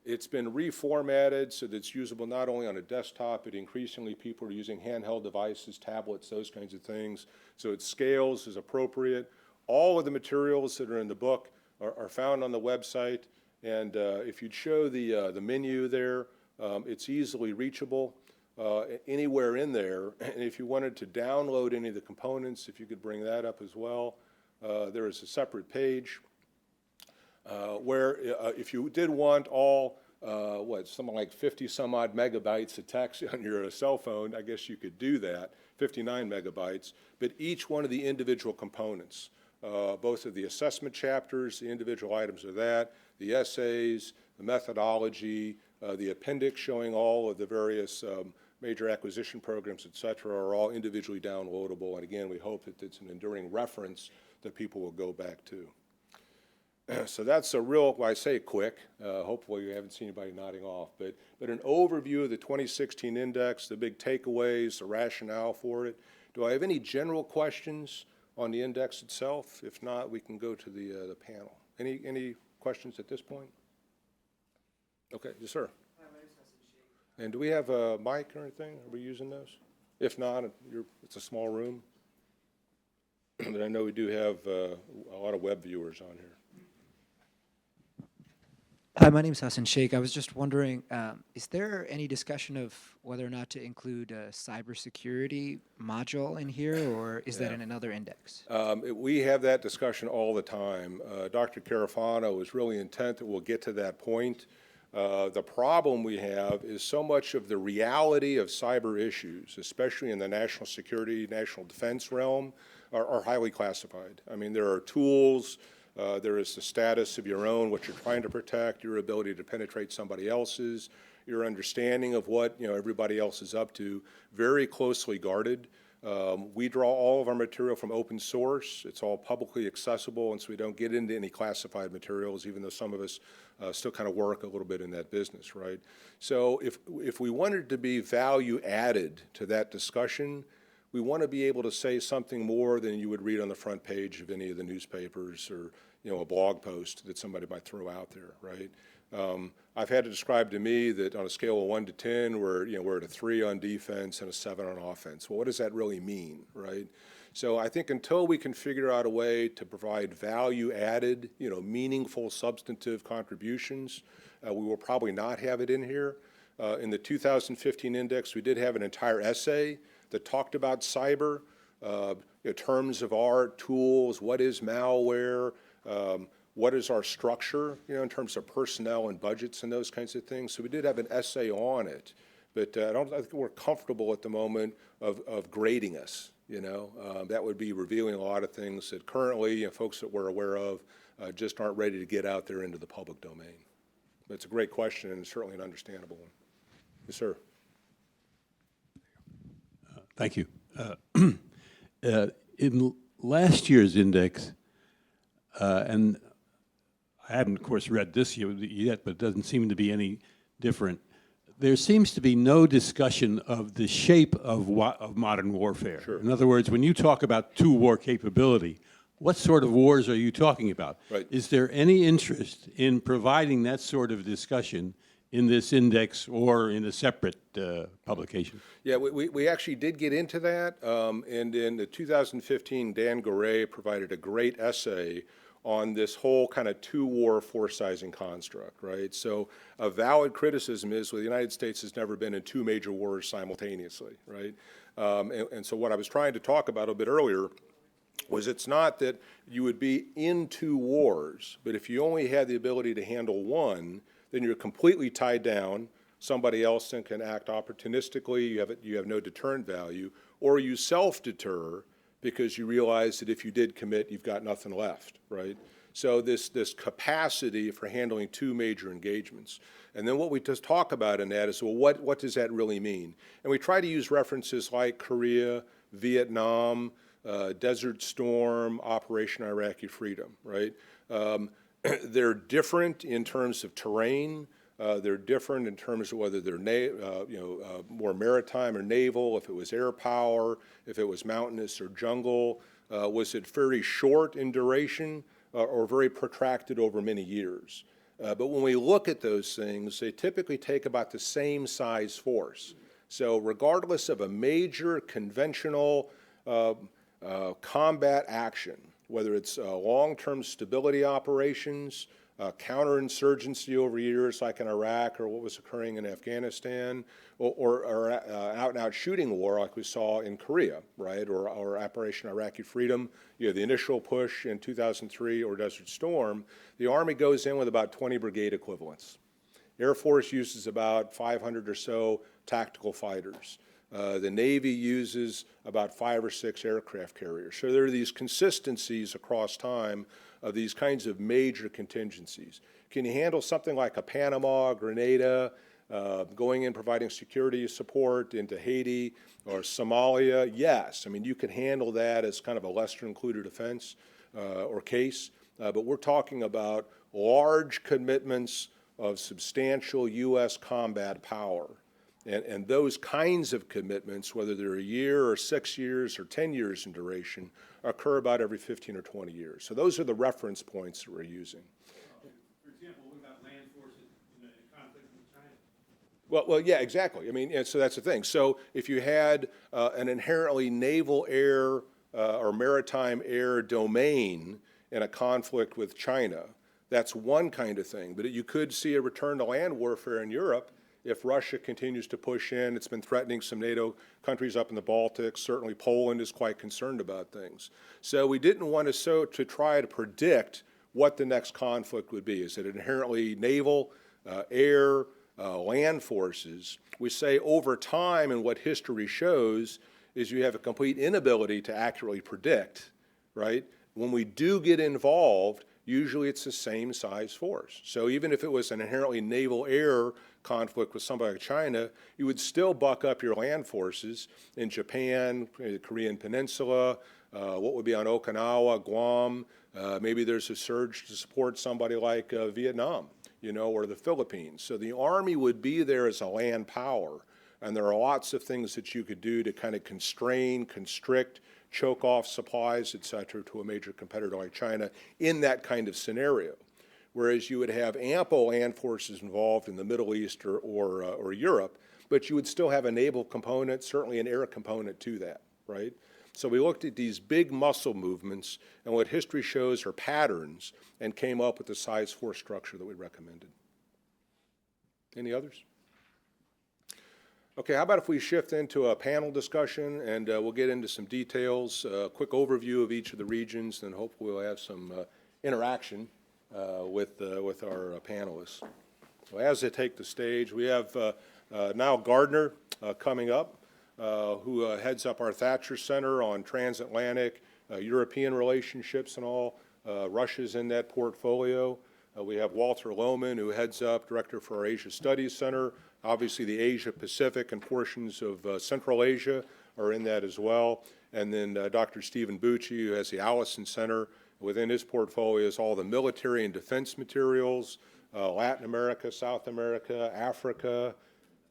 it's been reformatted so that it's usable not only on a desktop, but increasingly people are using handheld devices, tablets, those kinds of things. So it scales as appropriate. All of the materials that are in the book are found on the website. And if you'd show the menu there, it's easily reachable anywhere in there. And if you wanted to download any of the components, if you could bring that up as well, there is a separate page where if you did want all, something like 50 some odd megabytes of text on your cell phone, I guess you could do that, 59 megabytes, but each one of the individual components, both of the assessment chapters, the individual items of that, the essays, the methodology, the appendix showing all of the various major acquisition programs, et cetera, are all individually downloadable. And again, we hope that it's an enduring reference that people will go back to. So that's a real, well, I say quick, hopefully you haven't seen anybody nodding off, but an overview of the 2016 index, the big takeaways, the rationale for it. Do I have any general questions on the index itself? If not, we can go to the panel. Any questions at this point? Okay, yes, sir. And do we have a mic or anything? Are we using those? If not, it's a small room. But I know we do have a lot of web viewers on here. Hi, my name is Hassan Sheikh. I was just wondering, is there any discussion of whether or not to include a cybersecurity module in here, or is that in another index? We have that discussion all the time. Dr. Carafano is really intent that we'll get to that point. The problem we have is so much of the reality of cyber issues, especially in the national security, national defense realm, are highly classified. I mean, there are tools. There is the status of your own, what you're trying to protect, your ability to penetrate somebody else's, your understanding of what everybody else is up to, very closely guarded. We draw all of our material from open source. It's all publicly accessible, and so we don't get into any classified materials, even though some of us still kind of work a little bit in that business, right? So if we wanted to be value added to that discussion, we want to be able to say something more than you would read on the front page of any of the newspapers or, a blog post that somebody might throw out there, right? I've had it described to me that on a scale of 1 to 10, we're at a 3 on defense and a 7 on offense. Well, what does that really mean, right? So I think until we can figure out a way to provide value-added, meaningful, substantive contributions, we will probably not have it in here. In the 2015 index, we did have an entire essay that talked about cyber, terms of art, tools, what is malware, what is our structure, in terms of personnel and budgets and those kinds of things. So we did have an essay on it, but I think we're comfortable at the moment of grading us, That would be revealing a lot of things that currently, folks that we're aware of just aren't ready to get out there into the public domain. But it's a great question and certainly an understandable one. Yes, sir. Thank you. In last year's index, and I haven't, of course, read this yet, but it doesn't seem to be any different. There seems to be no discussion of the shape of modern warfare. Sure. In other words, when you talk about two-war capability, what sort of wars are you talking about? Right. Is there any interest in providing that sort of discussion in this index or in a separate publication? Yeah, we actually did get into that, and in the 2015, Dan Goray provided a great essay on this whole kind of two-war force-sizing construct, right? So a valid criticism is, well, the United States has never been in two major wars simultaneously, right? And so what I was trying to talk about a bit earlier was it's not that you would be in two wars, but if you only had the ability to handle one, then you're completely tied down. Somebody else then can act opportunistically, you have no deterrent value, or you self-deter because you realize that if you did commit, you've got nothing left, right? So this capacity for handling two major engagements. And then what we just talk about in that is, well, what does that really mean? And we try to use references like Korea, Vietnam, Desert Storm, Operation Iraqi Freedom, right? They're different in terms of terrain. They're different in terms of whether they're more maritime or naval, if it was air power, if it was mountainous or jungle. Was it very short in duration or very protracted over many years? But when we look at those things, they typically take about the same size force. So regardless of a major conventional combat action, whether it's long-term stability operations, counterinsurgency over years like in Iraq or what was occurring in Afghanistan, or out-and-out shooting war like we saw in Korea, right, or Operation Iraqi Freedom, the initial push in 2003 or Desert Storm, the Army goes in with about 20 brigade equivalents. Air Force uses about 500 or so tactical fighters. The Navy uses about 5 or 6 aircraft carriers. So there are these consistencies across time of these kinds of major contingencies. Can you handle something like a Panama, Grenada, going in providing security support into Haiti or Somalia? Yes. I mean, you can handle that as kind of a lesser included offense or case, but we're talking about large commitments of substantial U.S. combat power. And those kinds of commitments, whether they're a year or 6 years or 10 years in duration, occur about every 15 or 20 years. So those are the reference points that we're using. For example, what about land forces in a conflict with China? Well, yeah, exactly. I mean, and so that's the thing. So if you had an inherently naval air or maritime air domain in a conflict with China, that's one kind of thing. But you could see a return to land warfare in Europe if Russia continues to push in. It's been threatening some NATO countries up in the Baltics. Certainly Poland is quite concerned about things. So we didn't want to try to predict what the next conflict would be. Is it inherently naval, air, land forces? We say over time, and what history shows is you have a complete inability to accurately predict, right? When we do get involved, usually it's the same size force. So even if it was an inherently naval-air conflict with somebody like China, you would still buck up your land forces in Japan, the Korean Peninsula, what would be on Okinawa, Guam. Maybe there's a surge to support somebody like Vietnam, or the Philippines. So the Army would be there as a land power. And there are lots of things that you could do to kind of constrain, constrict, choke off supplies, et cetera, to a major competitor like China in that kind of scenario. Whereas you would have ample land forces involved in the Middle East or Europe, but you would still have a naval component, certainly an air component to that, right? So we looked at these big muscle movements, and what history shows are patterns, and came up with the size force structure that we recommended. Any others? Okay, how about if we shift into a panel discussion, and we'll get into some details, a quick overview of each of the regions, and hopefully we'll have some interaction with our panelists. So as they take the stage, we have Niall Gardner coming up, who heads up our Thatcher Center on transatlantic European relationships and all. Russia's in that portfolio. We have Walter Lohman, who heads up, director for our Asia Studies Center. Obviously, the Asia Pacific and portions of Central Asia are in that as well. And then Dr. Stephen Bucci, who has the Allison Center. Within his portfolio is all the military and defense materials, Latin America, South America, Africa,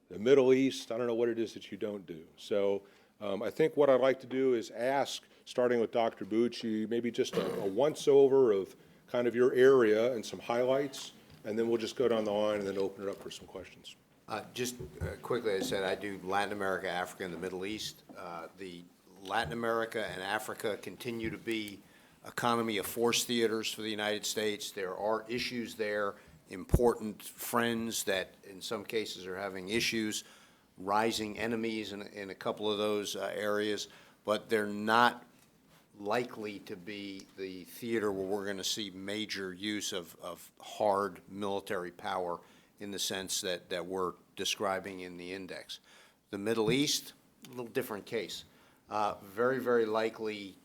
the Middle East. I don't know what it is that you don't do. So I think what I'd like to do is ask, starting with Dr. Bucci, maybe just a once-over of kind of your area and some highlights, and then we'll just go down the line and then open it up for some questions. Just quickly, I said I do Latin America, Africa, and the Middle East. The Latin America and Africa continue to be economy of force theaters for the United States. There are issues there, important friends that in some cases are having issues, rising enemies in a couple of those areas, but they're not likely to be the theater where we're going to see major use of hard military power in the sense that we're describing in the index. The Middle East, a little different case. Very, very likely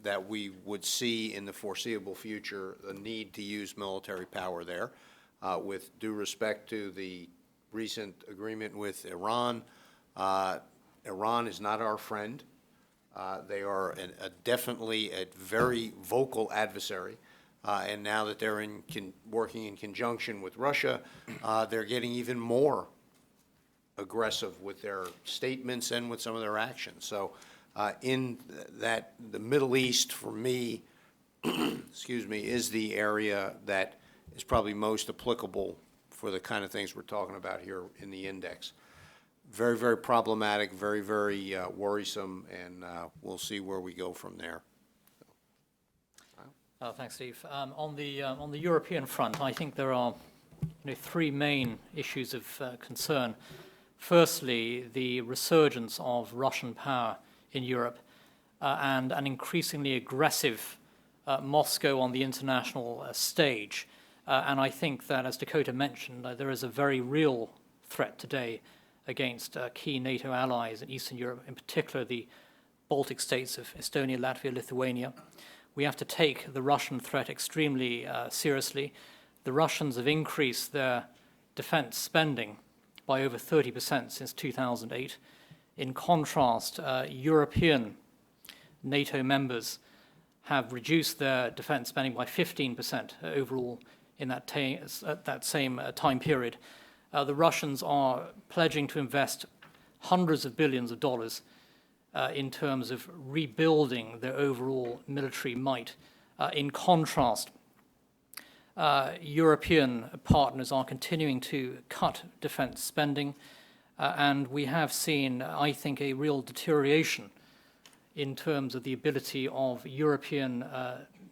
that we would see in the foreseeable future the need to use military power there. With due respect to the recent agreement with Iran, Iran is not our friend. They are definitely a very vocal adversary. And now that they're working in conjunction with Russia, they're getting even more aggressive with their statements and with some of their actions. So in that, the Middle East, for me, excuse me, is the area that is probably most applicable for the kind of things we're talking about here in the index. Very, very problematic, very, very worrisome, and we'll see where we go from there. Thanks, Steve. On the European front, I think there are three main issues of concern. Firstly, the resurgence of Russian power in Europe and an increasingly aggressive Moscow on the international stage. And I think that, as Dakota mentioned, there is a very real threat today against key NATO allies in Eastern Europe, in particular the Baltic states of Estonia, Latvia, Lithuania. We have to take the Russian threat extremely seriously. The Russians have increased their defense spending by over 30% since 2008. In contrast, European NATO members have reduced their defense spending by 15% overall in that same time period. The Russians are pledging to invest hundreds of billions of dollars in terms of rebuilding their overall military might. In contrast, European partners are continuing to cut defense spending, and we have seen, I think, a real deterioration in terms of the ability of European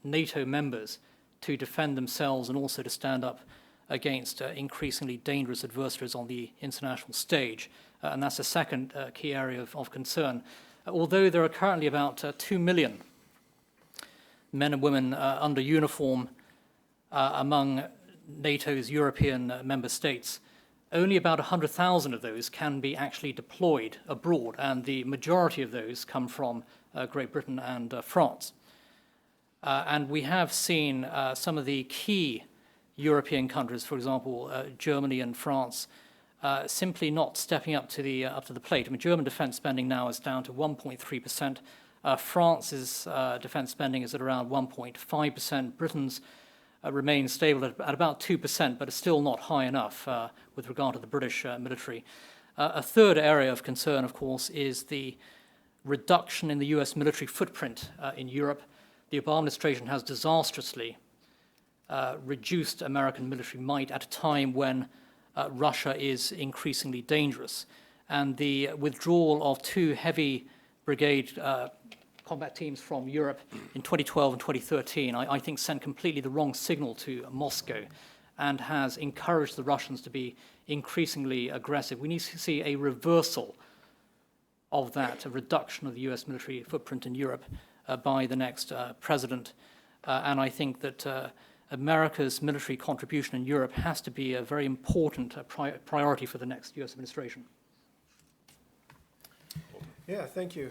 NATO members to defend themselves and also to stand up against increasingly dangerous adversaries on the international stage. And that's a second key area of concern. Although there are currently about 2 million men and women under uniform among NATO's European member states, only about 100,000 of those can be actually deployed abroad, and the majority of those come from Great Britain and France. And we have seen some of the key European countries, for example, Germany and France, simply not stepping up to the plate. I mean, German defense spending now is down to 1.3%. France's defense spending is at around 1.5%. Britain's remains stable at about 2%, but it's still not high enough with regard to the British military. A third area of concern, of course, is the reduction in the U.S. military footprint in Europe. The Obama administration has disastrously reduced American military might at a time when Russia is increasingly dangerous. And the withdrawal of 2 heavy brigade combat teams from Europe in 2012 and 2013, I think sent completely the wrong signal to Moscow and has encouraged the Russians to be increasingly aggressive. We need to see a reversal of that, a reduction of the U.S. military footprint in Europe by the next president. And I think that America's military contribution in Europe has to be a very important priority for the next U.S. administration. Yeah, thank you.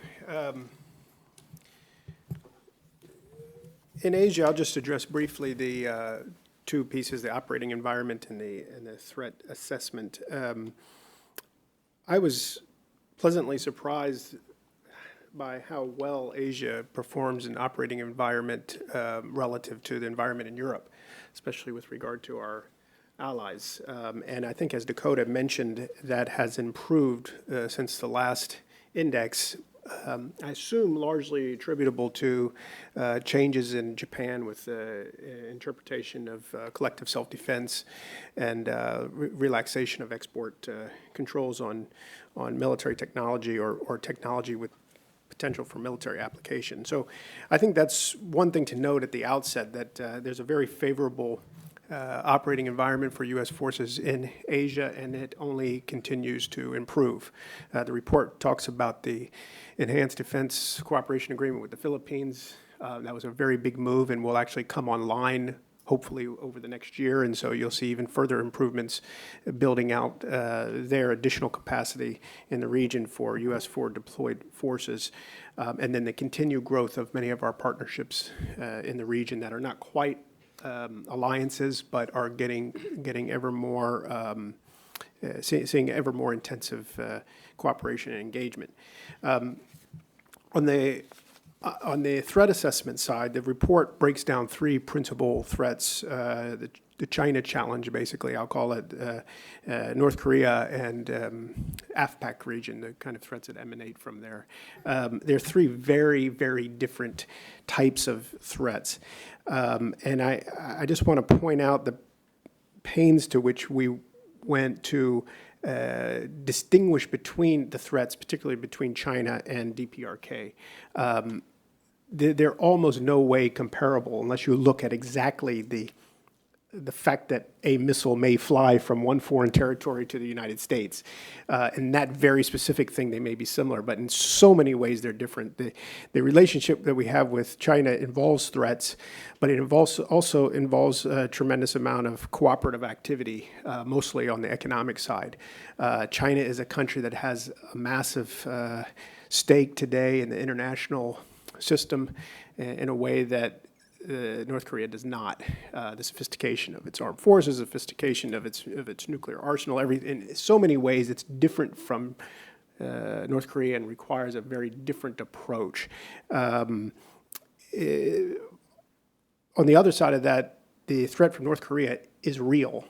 In Asia, I'll just address briefly the 2 pieces, the operating environment and the threat assessment. I was pleasantly surprised by how well Asia performs in operating environment relative to the environment in Europe, especially with regard to our allies. And I think, as Dakota mentioned, that has improved since the last index. I assume largely attributable to changes in Japan with interpretation of collective self-defense and relaxation of export controls on military technology or technology with potential for military application. So I think that's one thing to note at the outset, that there's a very favorable operating environment for U.S. forces in Asia, and it only continues to improve. The report talks about the Enhanced Defense Cooperation Agreement with the Philippines. That was a very big move and will actually come online hopefully over the next year, and so you'll see even further improvements building out their additional capacity in the region for U.S. forward deployed forces, and then the continued growth of many of our partnerships in the region that are not quite alliances, but are getting ever more, seeing ever more intensive cooperation and engagement. On the threat assessment side, the report breaks down 3 principal threats. The China challenge, basically, I'll call it, North Korea and AFPAC region, the kind of threats that emanate from there. There are 3 very, very different types of threats. And I just want to point out the pains to which we went to distinguish between the threats, particularly between China and DPRK. They're almost no way comparable unless you look at exactly the fact that a missile may fly from one foreign territory to the United States. And that very specific thing, they may be similar, but in so many ways they're different. The relationship that we have with China involves threats, but it also involves a tremendous amount of cooperative activity, mostly on the economic side. China is a country that has a massive stake today in the international system in a way that North Korea does not. The sophistication of its armed forces, the sophistication of its nuclear arsenal, in so many ways it's different from North Korea and requires a very different approach. On the other side of that, the threat from North Korea is real.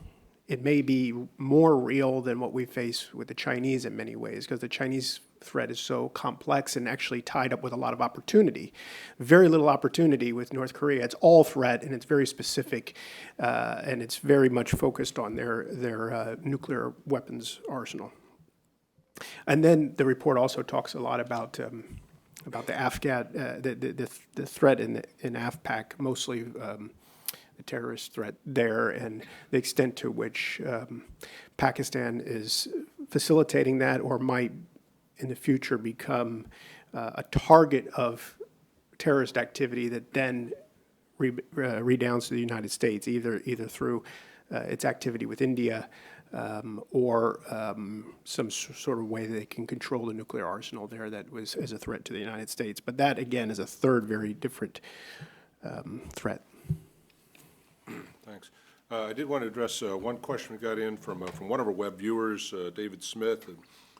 It may be more real than what we face with the Chinese in many ways, because the Chinese threat is so complex and actually tied up with a lot of opportunity. Very little opportunity with North Korea. It's all threat, and it's very specific, and it's very much focused on their nuclear weapons arsenal. And then the report also talks a lot about the AFGAT, the threat in AFPAC, mostly the terrorist threat there, and the extent to which Pakistan is facilitating that or might in the future become a target of terrorist activity that then redounds to the United States, either through its activity with India or some sort of way that they can control the nuclear arsenal there that was as a threat to the United States. But that, again, is a third very different threat. Thanks. I did want to address one question we got in from one of our web viewers, David Smith.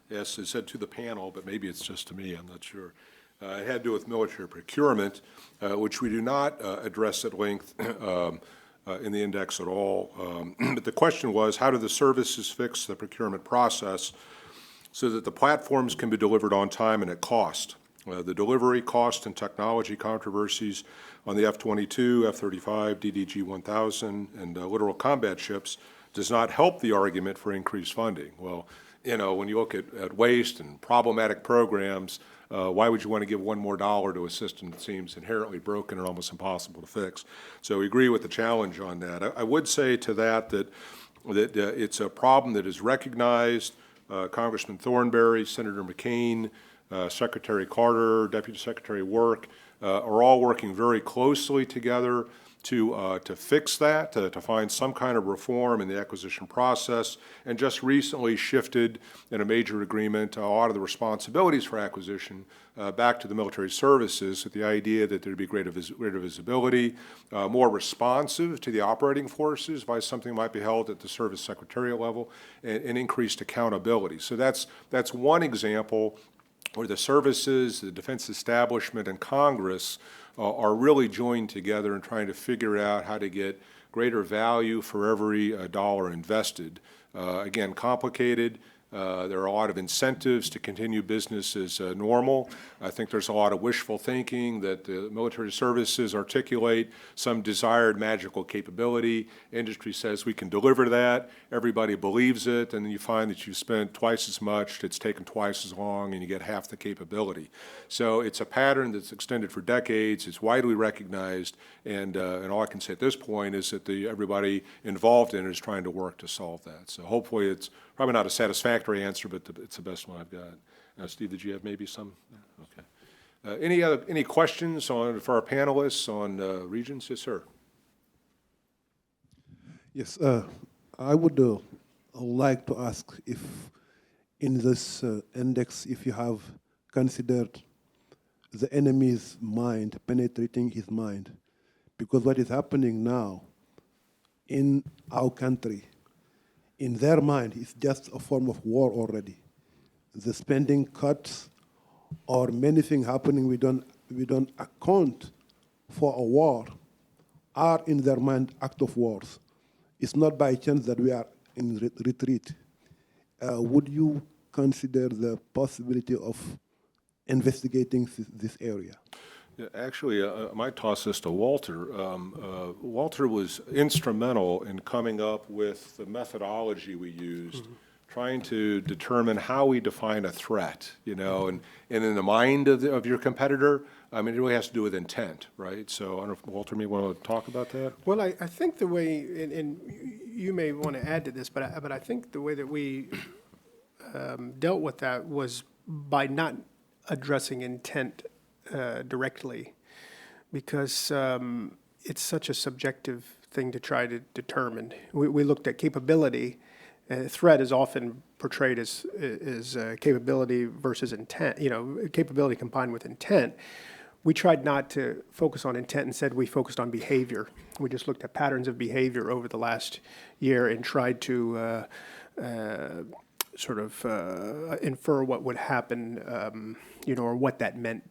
It said to the panel, but maybe it's just to me, I'm not sure. It had to do with military procurement, which we do not address at length in the index at all. But the question was, how do the services fix the procurement process so that the platforms can be delivered on time and at cost? The delivery, cost, and technology controversies on the F-22, F-35, DDG-1000, and littoral combat ships does not help the argument for increased funding. Well, you know, when you look at waste and problematic programs, why would you want to give one more dollar to a system that seems inherently broken and almost impossible to fix? So we agree with the challenge on that. I would say to that it's a problem that is recognized. Congressman Thornberry, Senator McCain, Secretary Carter, Deputy Secretary Work are all working very closely together to fix that, to find some kind of reform in the acquisition process, and just recently shifted in a major agreement a lot of the responsibilities for acquisition back to the military services with the idea that there'd be greater visibility, more responsive to the operating forces by something might be held at the service secretarial level, and increased accountability. So that's one example where the services, the defense establishment, and Congress are really joined together in trying to figure out how to get greater value for every dollar invested. Again, complicated. There are a lot of incentives to continue business as normal. I think there's a lot of wishful thinking that the military services articulate some desired magical capability. Industry says we can deliver that. Everybody believes it, and then you find that you spent twice as much, it's taken twice as long, and you get half the capability. So it's a pattern that's extended for decades. It's widely recognized, and all I can say at this point is that everybody involved in it is trying to work to solve that. So hopefully it's probably not a satisfactory answer, but it's the best one I've got. Steve, did you have maybe some? Okay. Any questions for our panelists on regions? Yes, sir. Yes, I would like to ask if in this index, if you have considered the enemy's mind, penetrating his mind, because what is happening now in our country, in their mind, is just a form of war already. The spending cuts or many things happening we don't account for a war are in their mind act of wars. It's not by chance that we are in retreat. Would you consider the possibility of investigating this area? Yeah, actually, I might toss this to Walter. Walter was instrumental in coming up with the methodology we used, trying to determine how we define a threat, you know, and in the mind of your competitor, I mean, it really has to do with intent, right? So I don't know if Walter may want to talk about that. Well, I think the way, and you may want to add to this, but I think the way that we dealt with that was by not addressing intent directly, because it's such a subjective thing to try to determine. We looked at capability. Threat is often portrayed as capability versus intent, you know, capability combined with intent. We tried not to focus on intent. Instead, we focused on behavior. We just looked at patterns of behavior over the last year and tried to sort of infer what would happen, you know, or what that meant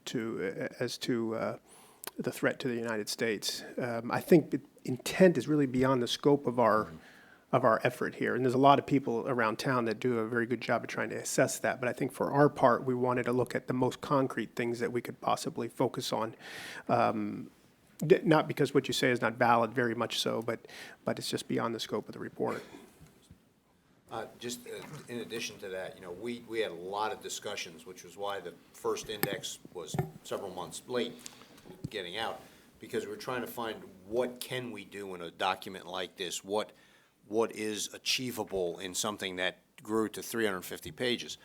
as to the threat to the United States. I think intent is really beyond the scope of our effort here, and there's a lot of people around town that do a very good job of trying to assess that. But I think for our part, we wanted to look at the most concrete things that we could possibly focus on. Not because what you say is not valid, very much so, but it's just beyond the scope of the report. Just in addition to that, you know, we had a lot of discussions, which was why the first index was several months late getting out, because we were trying to find what can we do in a document like this, what is achievable in something that grew to 350 pages.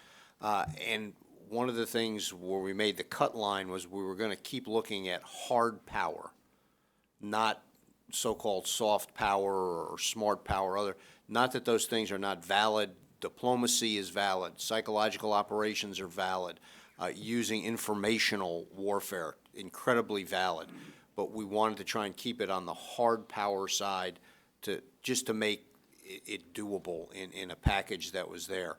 And one of the things where we made the cut line was we were going to keep looking at hard power, not so-called soft power or smart power, other. Not that those things are not valid. Diplomacy is valid. Psychological operations are valid. Using informational warfare, incredibly valid. but we wanted to try and keep it on the hard power side just to make it doable in a package that was there.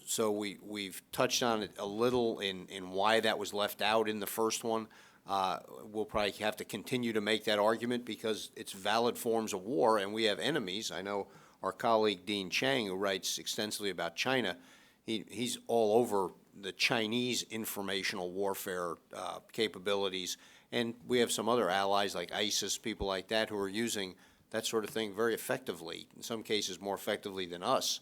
So we've touched on it a little in why that was left out in the first one. We'll probably have to continue to make that argument because it's valid forms of war, and we have enemies. I know our colleague Dean Chang, who writes extensively about China, he's all over the Chinese informational warfare capabilities, and we have some other allies like ISIS, people like that, who are using that sort of thing very effectively, in some cases more effectively than us,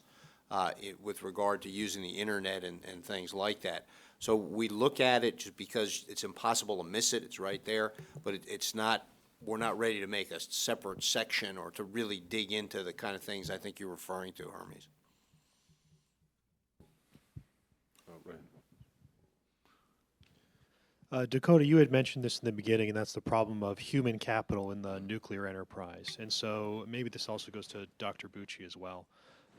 with regard to using the internet and things like that. So we look at it just because it's impossible to miss it. It's right there, but it's not. We're not ready to make a separate section or to really dig into the kind of things I think you're referring to, Hermes. Dakota, you had mentioned this in the beginning, and that's the problem of human capital in the nuclear enterprise. And so maybe this also goes to Dr. Bucci as well.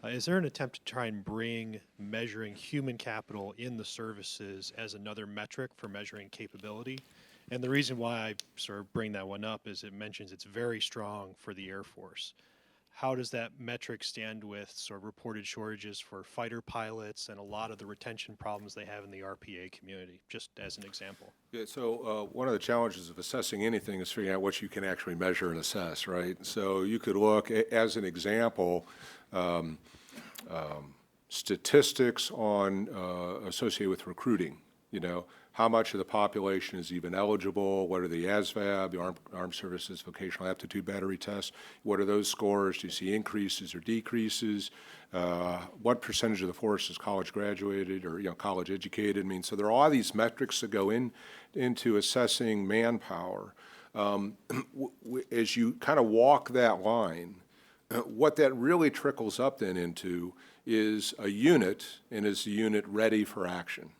Is there an attempt to try and bring measuring human capital in the services as another metric for measuring capability? And the reason why I sort of bring that one up is it mentions it's very strong for the Air Force. How does that metric stand with sort of reported shortages for fighter pilots and a lot of the retention problems they have in the RPA community, just as an example? Yeah, so one of the challenges of assessing anything is figuring out what you can actually measure and assess, right? So you could look, as an example, statistics on associated with recruiting. You know, how much of the population is even eligible? What are the ASVAB, the Armed Services Vocational Aptitude Battery Tests? What are those scores? Do you see increases or decreases? What percentage of the force is college graduated or college educated? I mean, so there are a lot of these metrics that go into assessing manpower. As you kind of walk that line, what that really trickles up then into is a unit, and is the unit ready for action?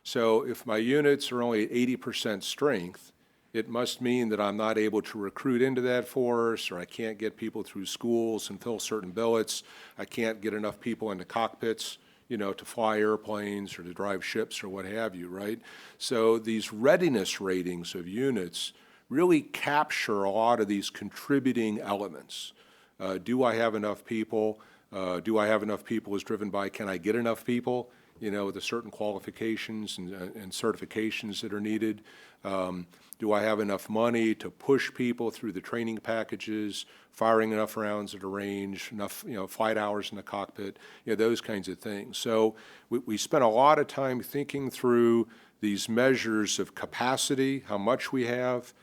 So if my units are only at 80% strength, it must mean that I'm not able to recruit into that force, or I can't get people through schools and fill certain billets. I can't get enough people into cockpits, to fly airplanes or to drive ships or what have you, right? So these readiness ratings of units really capture a lot of these contributing elements. Do I have enough people? Do I have enough people is driven by, can I get enough people? With the certain qualifications and certifications that are needed. Do I have enough money to push people through the training packages, firing enough rounds at a range, enough flight hours in the cockpit, those kinds of things. So we spent a lot of time thinking through these measures of capacity, how much we have,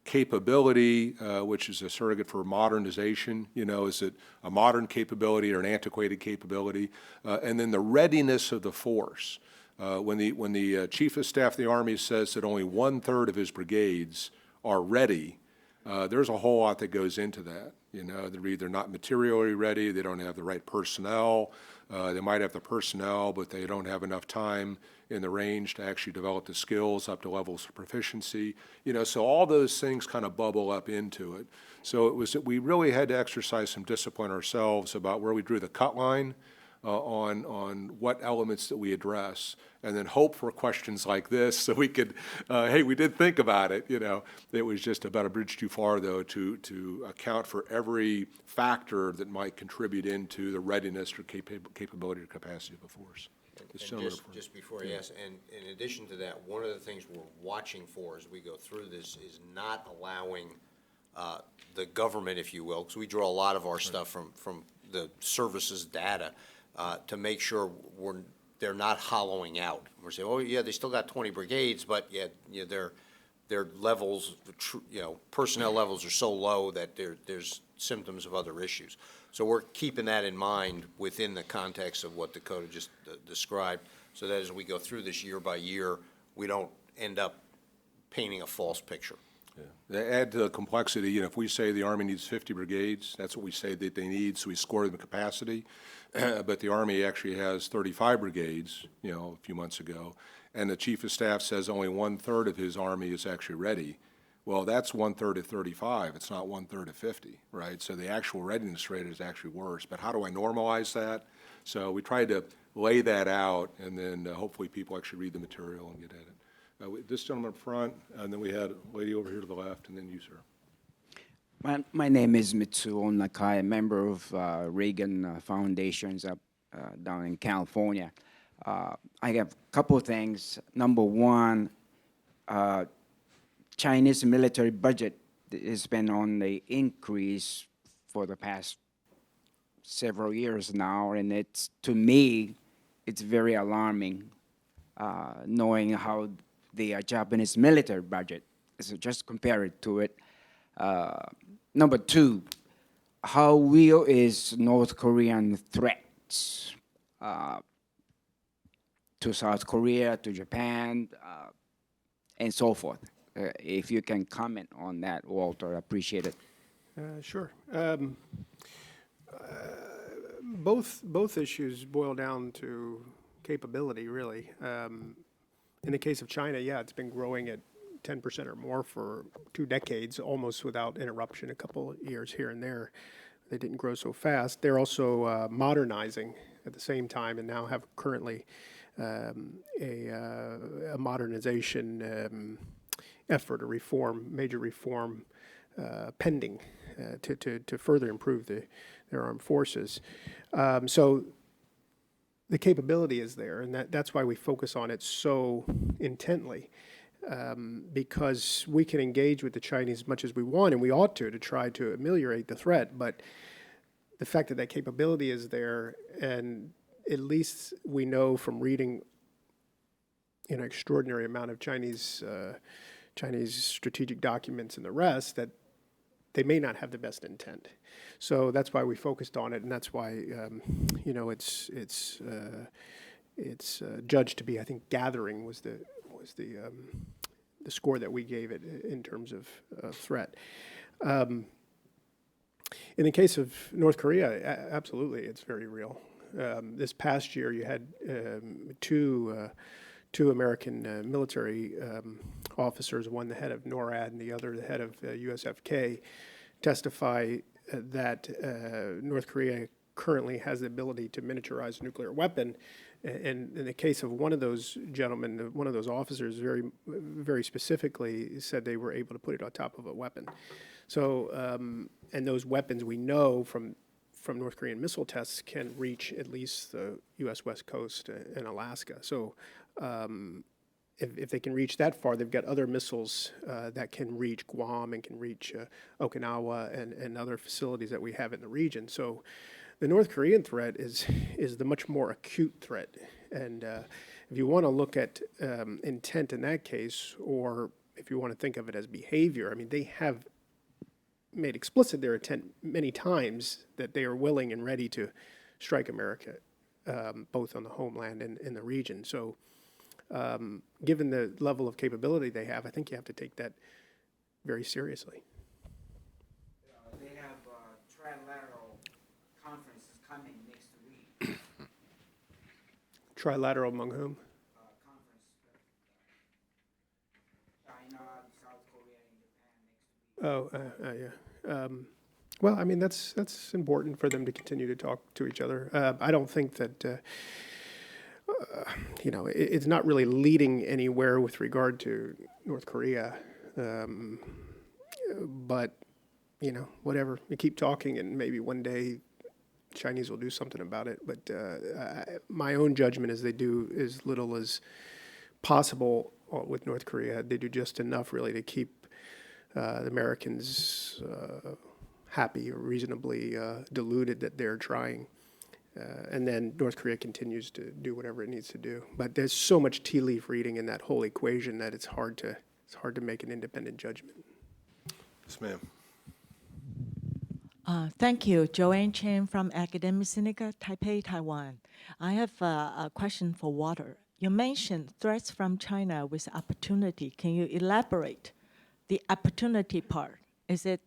capability, which is a surrogate for modernization. Is it a modern capability or an antiquated capability? And then the readiness of the force. When the Chief of Staff of the Army says that only 1/3 of his brigades are ready, there's a whole lot that goes into that. They're either not materially ready, they don't have the right personnel, they might have the personnel, but they don't have enough time in the range to actually develop the skills up to levels of proficiency. So all those things kind of bubble up into it. So it was that we really had to exercise some discipline ourselves about where we drew the cut line on what elements that we address, and then hope for questions like this so we could, hey, we did think about it. It was just about a bridge too far, though, to account for every factor that might contribute into the readiness or capability or capacity of the force. And just before you ask, and in addition to that, one of the things we're watching for as we go through this is not allowing the government, if you will, because we draw a lot of our stuff from the services data, to make sure they're not hollowing out. We're saying, oh yeah, they still got 20 brigades, but yet their levels, personnel levels are so low that there's symptoms of other issues. So we're keeping that in mind within the context of what Dakota just described, so that as we go through this year by year, we don't end up painting a false picture. Yeah. To add to the complexity, if we say the Army needs 50 brigades, that's what we say that they need, so we score them capacity. But the Army actually has 35 brigades, a few months ago, and the Chief of Staff says only 1/3 of his Army is actually ready. Well, that's 1/3 of 35. It's not 1/3 of 50, right? So the actual readiness rate is actually worse. But how do I normalize that? So we tried to lay that out, and then hopefully people actually read the material and get at it. This gentleman up front, and then we had a lady over here to the left, and then you, sir. My name is Mitsuo Nakai, a member of Reagan Foundations up down in California. I have a couple of things. Number one, Chinese military budget has been on the increase for the past several years now, and it's, to me, it's very alarming knowing how the Japanese military budget, so just compare it to it. Number two, how real is North Korean threats to South Korea, to Japan, and so forth? If you can comment on that, Walter, I appreciate it. Sure. Both issues boil down to capability, really. In the case of China, yeah, it's been growing at 10% or more for 2 decades, almost without interruption, a couple of years here and there. They didn't grow so fast. They're also modernizing at the same time and now have currently a modernization effort, a reform, major reform pending to further improve their armed forces. So the capability is there, and that's why we focus on it so intently, because we can engage with the Chinese as much as we want, and we ought to try to ameliorate the threat, but the fact that that capability is there, and at least we know from reading an extraordinary amount of Chinese strategic documents and the rest, that they may not have the best intent. So that's why we focused on it, and that's why it's judged to be, I think, gathering was the score that we gave it in terms of threat. In the case of North Korea, absolutely, it's very real. This past year, you had two American military officers, one the head of NORAD and the other the head of USFK, testify that North Korea currently has the ability to miniaturize a nuclear weapon. And in the case of one of those gentlemen, one of those officers very specifically said they were able to put it on top of a weapon. So, and those weapons we know from North Korean missile tests can reach at least the U.S. West Coast and Alaska. So if they can reach that far, they've got other missiles that can reach Guam and can reach Okinawa and other facilities that we have in the region. So the North Korean threat is the much more acute threat. And if you want to look at intent in that case, or if you want to think of it as behavior, I mean, they have made explicit their intent many times that they are willing and ready to strike America, both on the homeland and in the region. So given the level of capability they have, I think you have to take that very seriously. They have trilateral conferences coming next week. Trilateral among whom? Conference China, South Korea, and Japan next week. Yeah. Well, I mean, that's important for them to continue to talk to each other. I don't think that, it's not really leading anywhere with regard to North Korea. But, whatever. You keep talking, and maybe one day Chinese will do something about it. But my own judgment is they do as little as possible with North Korea. They do just enough, really, to keep the Americans happy or reasonably deluded that they're trying. And then North Korea continues to do whatever it needs to do. But there's so much tea leaf reading in that whole equation that it's hard to make an independent judgment. Yes, ma'am. Thank you. Joanne Chen from Academic Sinica, Taipei, Taiwan. I have a question for Walter. You mentioned threats from China with opportunity. Can you elaborate the opportunity part? Is it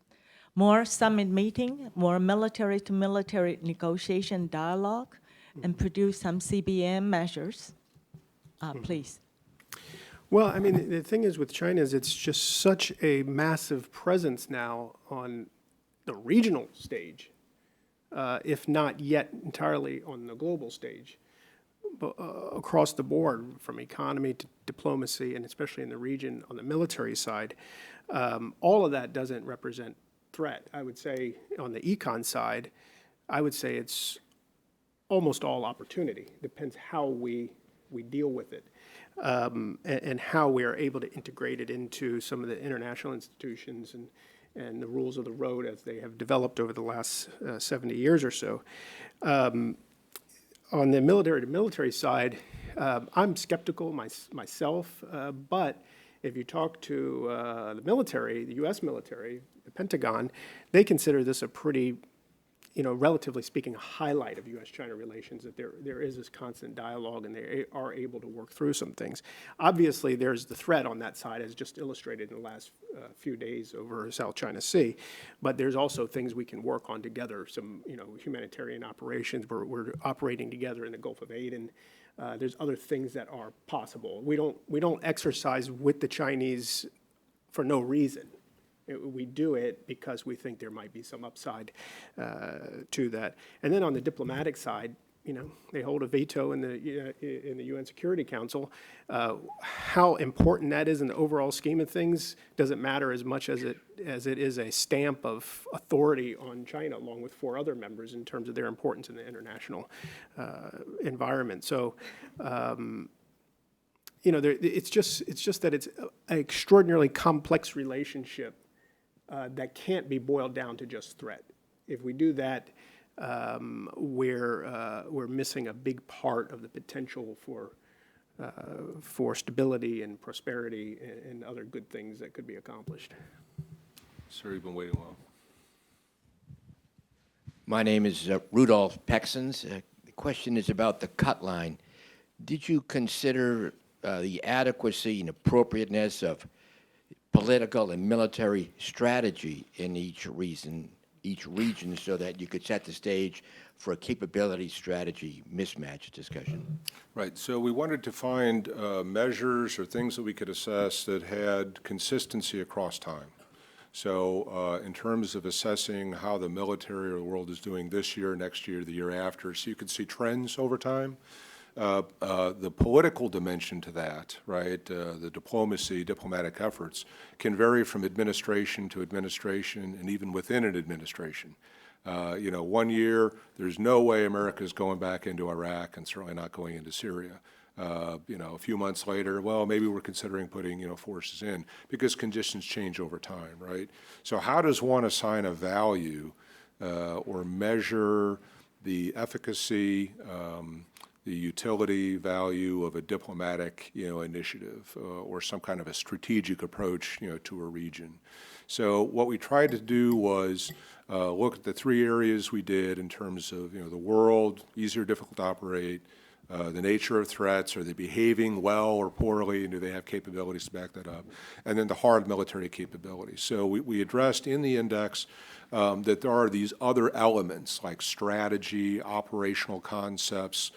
more summit meeting, more military-to-military negotiation dialogue, and produce some CBM measures? Please. Well, I mean, the thing is with China is it's just such a massive presence now on the regional stage, if not yet entirely on the global stage. across the board, from economy to diplomacy, and especially in the region on the military side, all of that doesn't represent threat. I would say on the econ side, I would say it's almost all opportunity. Depends how we deal with it, and how we are able to integrate it into some of the international institutions and the rules of the road as they have developed over the last 70 years or so. On the military-to-military side, I'm skeptical myself, but if you talk to the military, the U.S. military, the Pentagon, they consider this a pretty, relatively speaking, a highlight of U.S.-China relations, that there is this constant dialogue and they are able to work through some things. Obviously, there's the threat on that side, as just illustrated in the last few days over South China Sea, but there's also things we can work on together, some, humanitarian operations. We're operating together in the Gulf of Aden. There's other things that are possible. We don't exercise with the Chinese for no reason. We do it because we think there might be some upside to that. And then on the diplomatic side, they hold a veto in the UN Security Council. How important that is in the overall scheme of things doesn't matter as much as it is a stamp of authority on China, along with 4 other members, in terms of their importance in the international environment. So, it's just that it's an extraordinarily complex relationship that can't be boiled down to just threat. If we do that, we're missing a big part of the potential for stability and prosperity and other good things that could be accomplished. Sir, you've been waiting a while. My name is Rudolph Pexons. The question is about the cut line. Did you consider the adequacy and appropriateness of political and military strategy in each region, so that you could set the stage for a capability strategy mismatch discussion? Right. So we wanted to find measures or things that we could assess that had consistency across time. So in terms of assessing how the military or the world is doing this year, next year, the year after, so you could see trends over time. The political dimension to that, right, the diplomatic efforts, can vary from administration to administration and even within an administration. 1 year, there's no way America is going back into Iraq and certainly not going into Syria. A few months later, well, maybe we're considering putting, forces in, because conditions change over time, right? So how does one assign a value or measure the efficacy, the utility value of a diplomatic, initiative or some kind of a strategic approach, to a region? So what we tried to do was look at the 3 areas we did in terms of, the world, easy or difficult to operate, the nature of threats, are they behaving well or poorly, and do they have capabilities to back that up, and then the hard military capabilities. So we addressed in the index that there are these other elements like strategy, operational concepts,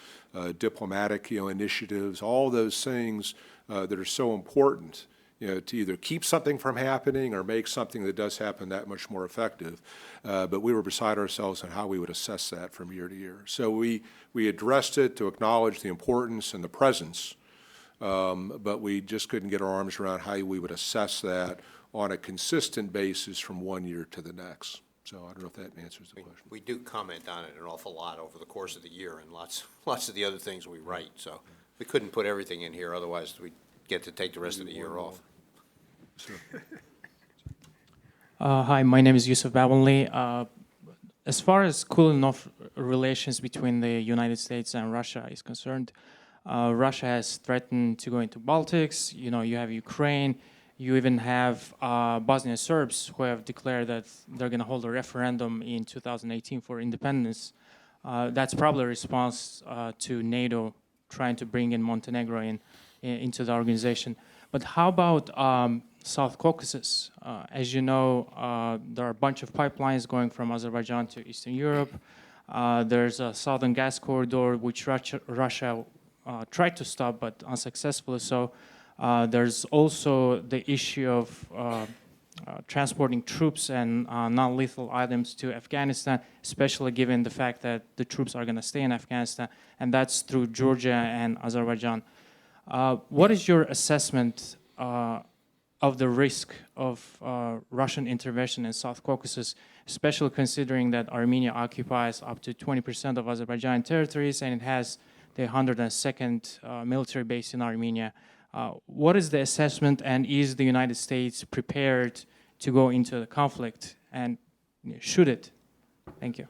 diplomatic, initiatives, all those things that are so important, to either keep something from happening or make something that does happen that much more effective. But we were beside ourselves on how we would assess that from year to year. So we addressed it to acknowledge the importance and the presence, but we just couldn't get our arms around how we would assess that on a consistent basis from 1 year to the next. So I don't know if that answers the question. We do comment on it an awful lot over the course of the year, and lots of the other things we write. So we couldn't put everything in here, otherwise we'd get to take the rest of the year off. Sure. Hi, my name is Yusuf Babanli. As far as cooling off relations between the United States and Russia is concerned, Russia has threatened to go into Baltics. You have Ukraine. You even have Bosnian Serbs who have declared that they're going to hold a referendum in 2018 for independence. That's probably a response to NATO trying to bring in Montenegro into the organization. But how about South Caucasus? As you know, there are a bunch of pipelines going from Azerbaijan to Eastern Europe. There's a southern gas corridor, which Russia tried to stop, but unsuccessfully so. There's also the issue of transporting troops and non-lethal items to Afghanistan, especially given the fact that the troops are going to stay in Afghanistan, and that's through Georgia and Azerbaijan. What is your assessment of the risk of Russian intervention in South Caucasus, especially considering that Armenia occupies up to 20% of Azerbaijan territories and it has the 102nd military base in Armenia? What is the assessment, and is the United States prepared to go into the conflict, and should it? Thank you.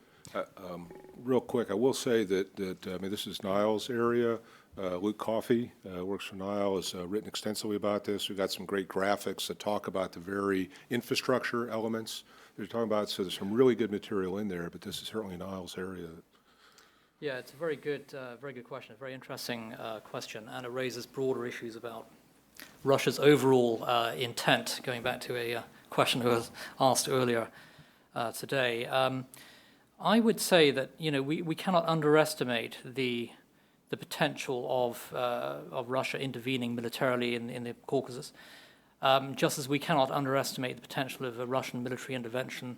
Real quick, I will say that I mean, this is Niall's area. Luke Coffey works for Niall, has written extensively about this. We've got some great graphics that talk about the very infrastructure elements they're talking about. So there's some really good material in there, but this is certainly Niall's area. Yeah, it's a very good question, a very interesting question, and it raises broader issues about Russia's overall intent, going back to a question that was asked earlier today. I would say that, you know, we cannot underestimate the potential of Russia intervening militarily in the Caucasus, just as we cannot underestimate the potential of a Russian military intervention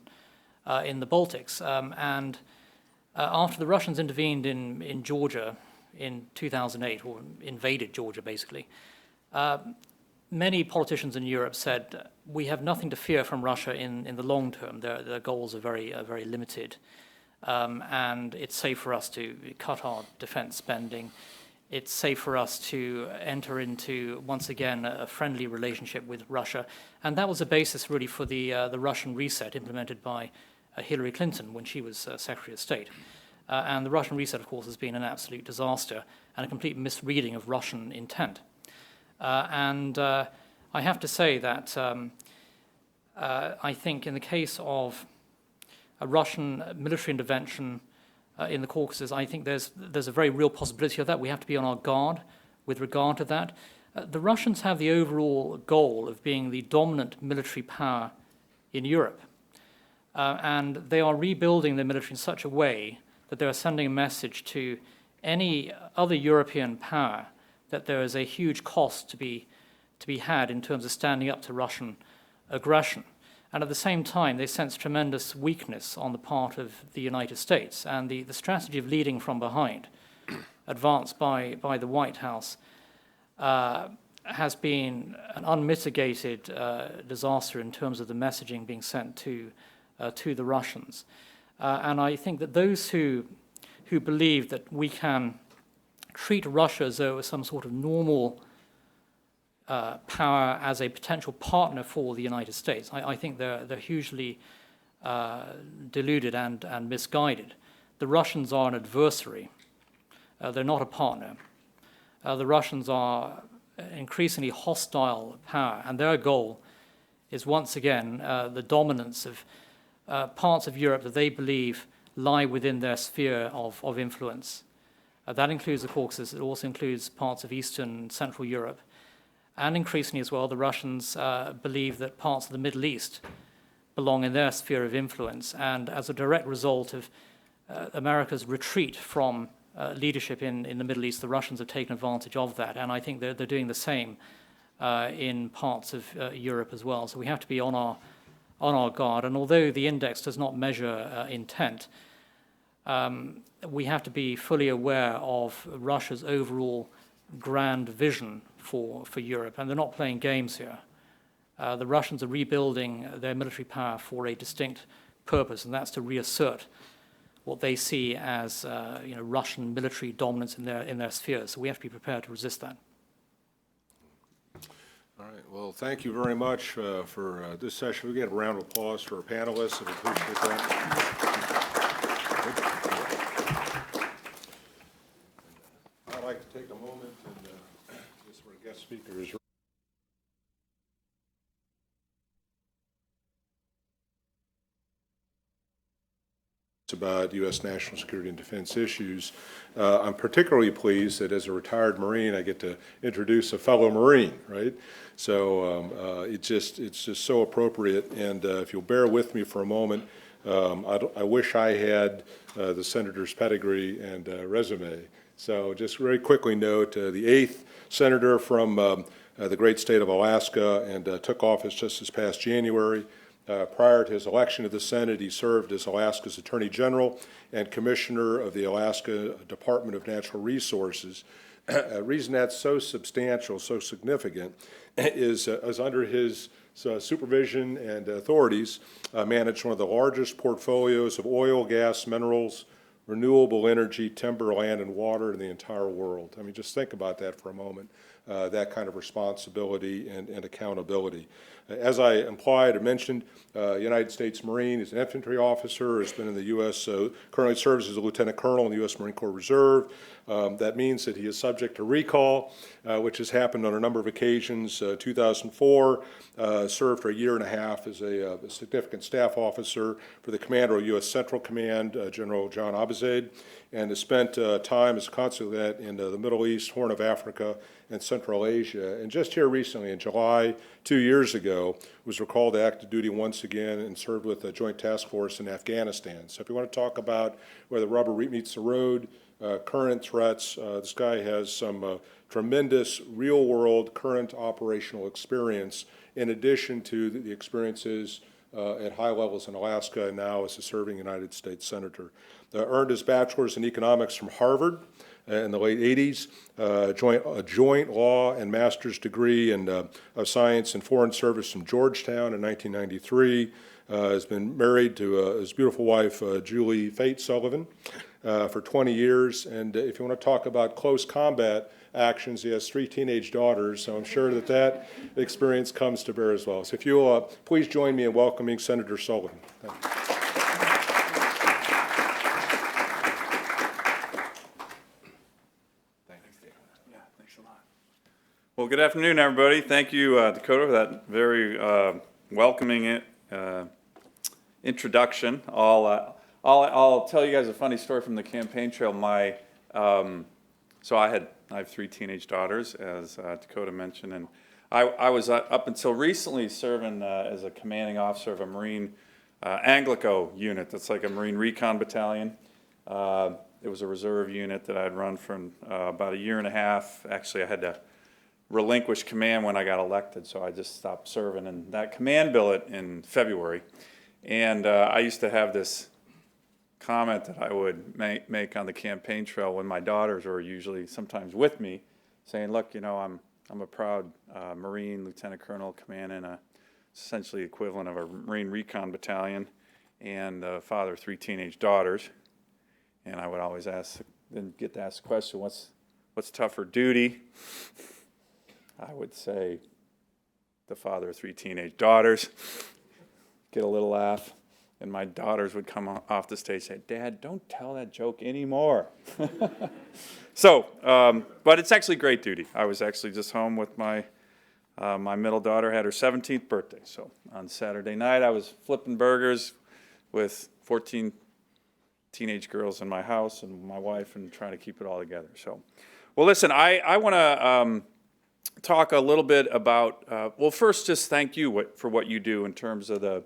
in the Baltics. After the Russians intervened in Georgia in 2008, or invaded Georgia basically, many politicians in Europe said, we have nothing to fear from Russia in the long term. Their goals are very limited. And it's safe for us to cut our defense spending. It's safe for us to enter into, once again, a friendly relationship with Russia. And that was the basis really for the Russian reset implemented by Hillary Clinton when she was Secretary of State. And the Russian reset, of course, has been an absolute disaster and a complete misreading of Russian intent. I have to say that I think in the case of a Russian military intervention in the Caucasus, I think there's a very real possibility of that. We have to be on our guard with regard to that. The Russians have the overall goal of being the dominant military power in Europe. And they are rebuilding their military in such a way that they are sending a message to any other European power that there is a huge cost to be had in terms of standing up to Russian aggression. And at the same time, they sense tremendous weakness on the part of the United States. And the strategy of leading from behind, advanced by the White House, has been an unmitigated disaster in terms of the messaging being sent to the Russians. And I think that those who believe that we can treat Russia as though it was some sort of normal power as a potential partner for the United States, I think they're hugely deluded and misguided. The Russians are an adversary. They're not a partner. The Russians are increasingly hostile power, and their goal is once again the dominance of parts of Europe that they believe lie within their sphere of influence. That includes the Caucasus. It also includes parts of Eastern and Central Europe. And increasingly as well, the Russians believe that parts of the Middle East belong in their sphere of influence. And as a direct result of America's retreat from leadership in the Middle East, the Russians have taken advantage of that. And I think they're doing the same in parts of Europe as well. So we have to be on our guard. And although the index does not measure intent, we have to be fully aware of Russia's overall grand vision for Europe. And they're not playing games here. The Russians are rebuilding their military power for a distinct purpose, and that's to reassert what they see as Russian military dominance in their spheres. So we have to be prepared to resist that. All right. Well, thank you very much for this session. We get a round of applause for our panelists. I appreciate that. I'd like to take a moment and just for guest speakers. About U.S. national security and defense issues. I'm particularly pleased that as a retired Marine, I get to introduce a fellow Marine, right? So it's just so appropriate. And if you'll bear with me for a moment, I wish I had the senator's pedigree and resume. So just very quickly note, the 8th senator from the great state of Alaska, and took office just this past January. Prior to his election to the Senate, he served as Alaska's Attorney General and Commissioner of the Alaska Department of Natural Resources. The reason that's so substantial, so significant, is under his supervision and authorities, managed one of the largest portfolios of oil, gas, minerals, renewable energy, timber, land, and water in the entire world. I mean, just think about that for a moment, that kind of responsibility and accountability. As I implied or mentioned, United States Marine is an infantry officer, has been in the U.S., currently serves as a lieutenant colonel in the U.S. Marine Corps Reserve. That means that he is subject to recall, which has happened on a number of occasions. 2004, served for a year and a half as a significant staff officer for the commander of U.S. Central Command, General John Abizaid, and has spent time as a consulate in the Middle East, Horn of Africa, and Central Asia. And just here recently, in July, 2 years ago, was recalled to active duty once again and served with a joint task force in Afghanistan. So if you want to talk about where the rubber meets the road, current threats, this guy has some tremendous real-world current operational experience in addition to the experiences at high levels in Alaska and now as a serving United States Senator. Earned his bachelor's in economics from Harvard in the late 80s, a joint law and master's degree in of science and foreign service from Georgetown in 1993. Has been married to his beautiful wife, Julie Fate Sullivan, for 20 years. And if you want to talk about close combat actions, he has 3 teenage daughters, so I'm sure that that experience comes to bear as well. So if you'll please join me in welcoming Senator Sullivan. Thank you. Well, good afternoon, everybody. Thank you, Dakota, for that very welcoming introduction. I'll tell you guys a funny story from the campaign trail. So I have 3 teenage daughters, as Dakota mentioned, and I was up until recently serving as a commanding officer of a Marine Anglico unit. That's like a Marine Recon Battalion. It was a reserve unit that I'd run for about a year and a half. Actually, I had to relinquish command when I got elected, so I just stopped serving in that command billet in February. And I used to have this comment that I would make on the campaign trail when my daughters were usually sometimes with me, saying, look, you know, I'm a proud Marine Lieutenant Colonel commanding essentially equivalent of a Marine Recon Battalion, and father of 3 teenage daughters. And I would always get to ask the question, what's tougher duty? I would say the father of 3 teenage daughters. Get a little laugh. And my daughters would come off the stage and say, Dad, don't tell that joke anymore. So, but it's actually great duty. I was actually just home with my middle daughter, had her 17th birthday. So on Saturday night, I was flipping burgers with 14 teenage girls in my house and my wife and trying to keep it all together. So, well, listen, I want to talk a little bit about, well, first, just thank you for what you do in terms of the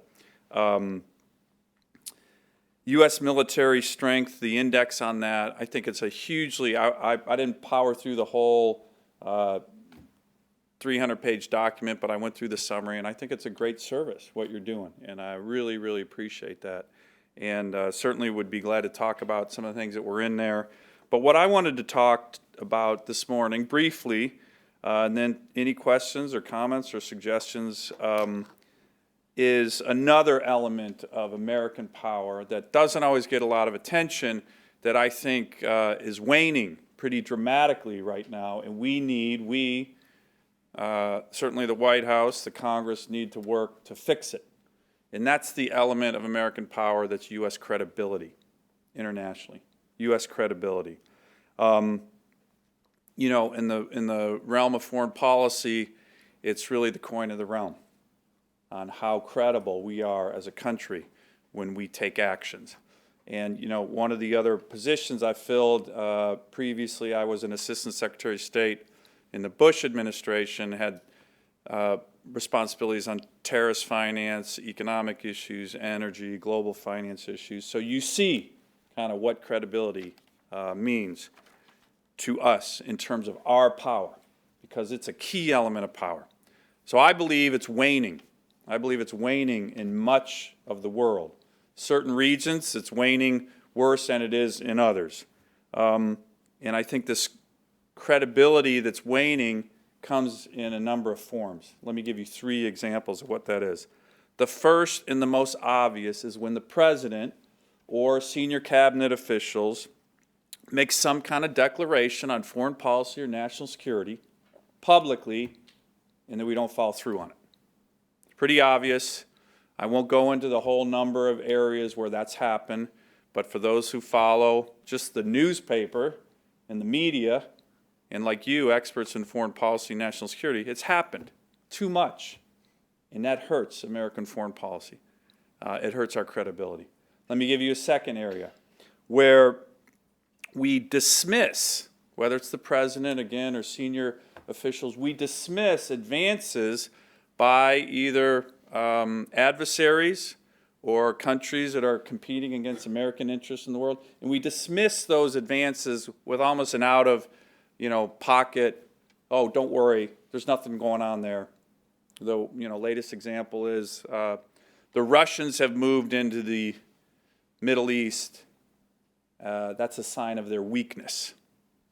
U.S. military strength, the index on that. I think it's a hugely, I didn't power through the whole 300-page document, but I went through the summary, and I think it's a great service, what you're doing, and I really, really appreciate that. And certainly would be glad to talk about some of the things that were in there. But what I wanted to talk about this morning briefly, and then any questions or comments or suggestions, is another element of American power that doesn't always get a lot of attention, that I think is waning pretty dramatically right now, and certainly the White House, the Congress, need to work to fix it. And that's the element of American power that's U.S. credibility internationally, U.S. credibility. You know, in the realm of foreign policy, it's really the coin of the realm on how credible we are as a country when we take actions. And, you know, one of the other positions I filled previously, I was an Assistant Secretary of State in the Bush administration, had responsibilities on terrorist finance, economic issues, energy, global finance issues. So you see kind of what credibility means to us in terms of our power because it's a key element of power. So I believe it's waning. I believe it's waning in much of the world. Certain regions, it's waning worse than it is in others. And I think this credibility that's waning comes in a number of forms. Let me give you 3 examples of what that is. The first and the most obvious is when the president or senior cabinet officials make some kind of declaration on foreign policy or national security publicly, and then we don't follow through on it. It's pretty obvious. I won't go into the whole number of areas where that's happened, but for those who follow just the newspaper and the media, and like you, experts in foreign policy and national security, it's happened too much, and that hurts American foreign policy. It hurts our credibility. Let me give you a second area where we dismiss, whether it's the president, again, or senior officials, we dismiss advances by either adversaries or countries that are competing against American interests in the world, and we dismiss those advances with almost an out of, pocket, oh, don't worry, there's nothing going on there. The latest example is the Russians have moved into the Middle East. That's a sign of their weakness.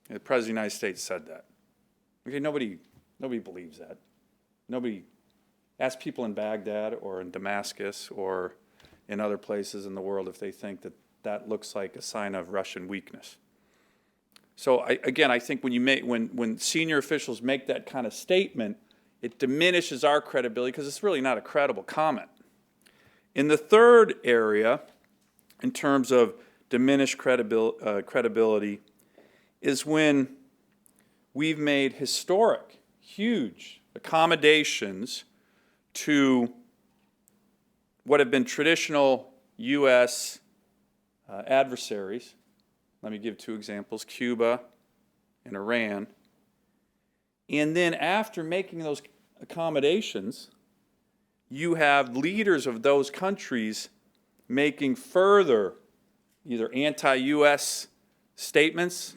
The President of the United States said that. Okay, nobody believes that. Nobody. Ask people in Baghdad or in Damascus or in other places in the world if they think that that looks like a sign of Russian weakness. So I think when senior officials make that kind of statement, it diminishes our credibility because it's really not a credible comment. In the third area, in terms of diminished credibility, is when we've made historic, huge accommodations to what have been traditional U.S. Adversaries. Let me give 2 examples, Cuba and Iran. And then after making those accommodations, you have leaders of those countries making further either anti-U.S. statements,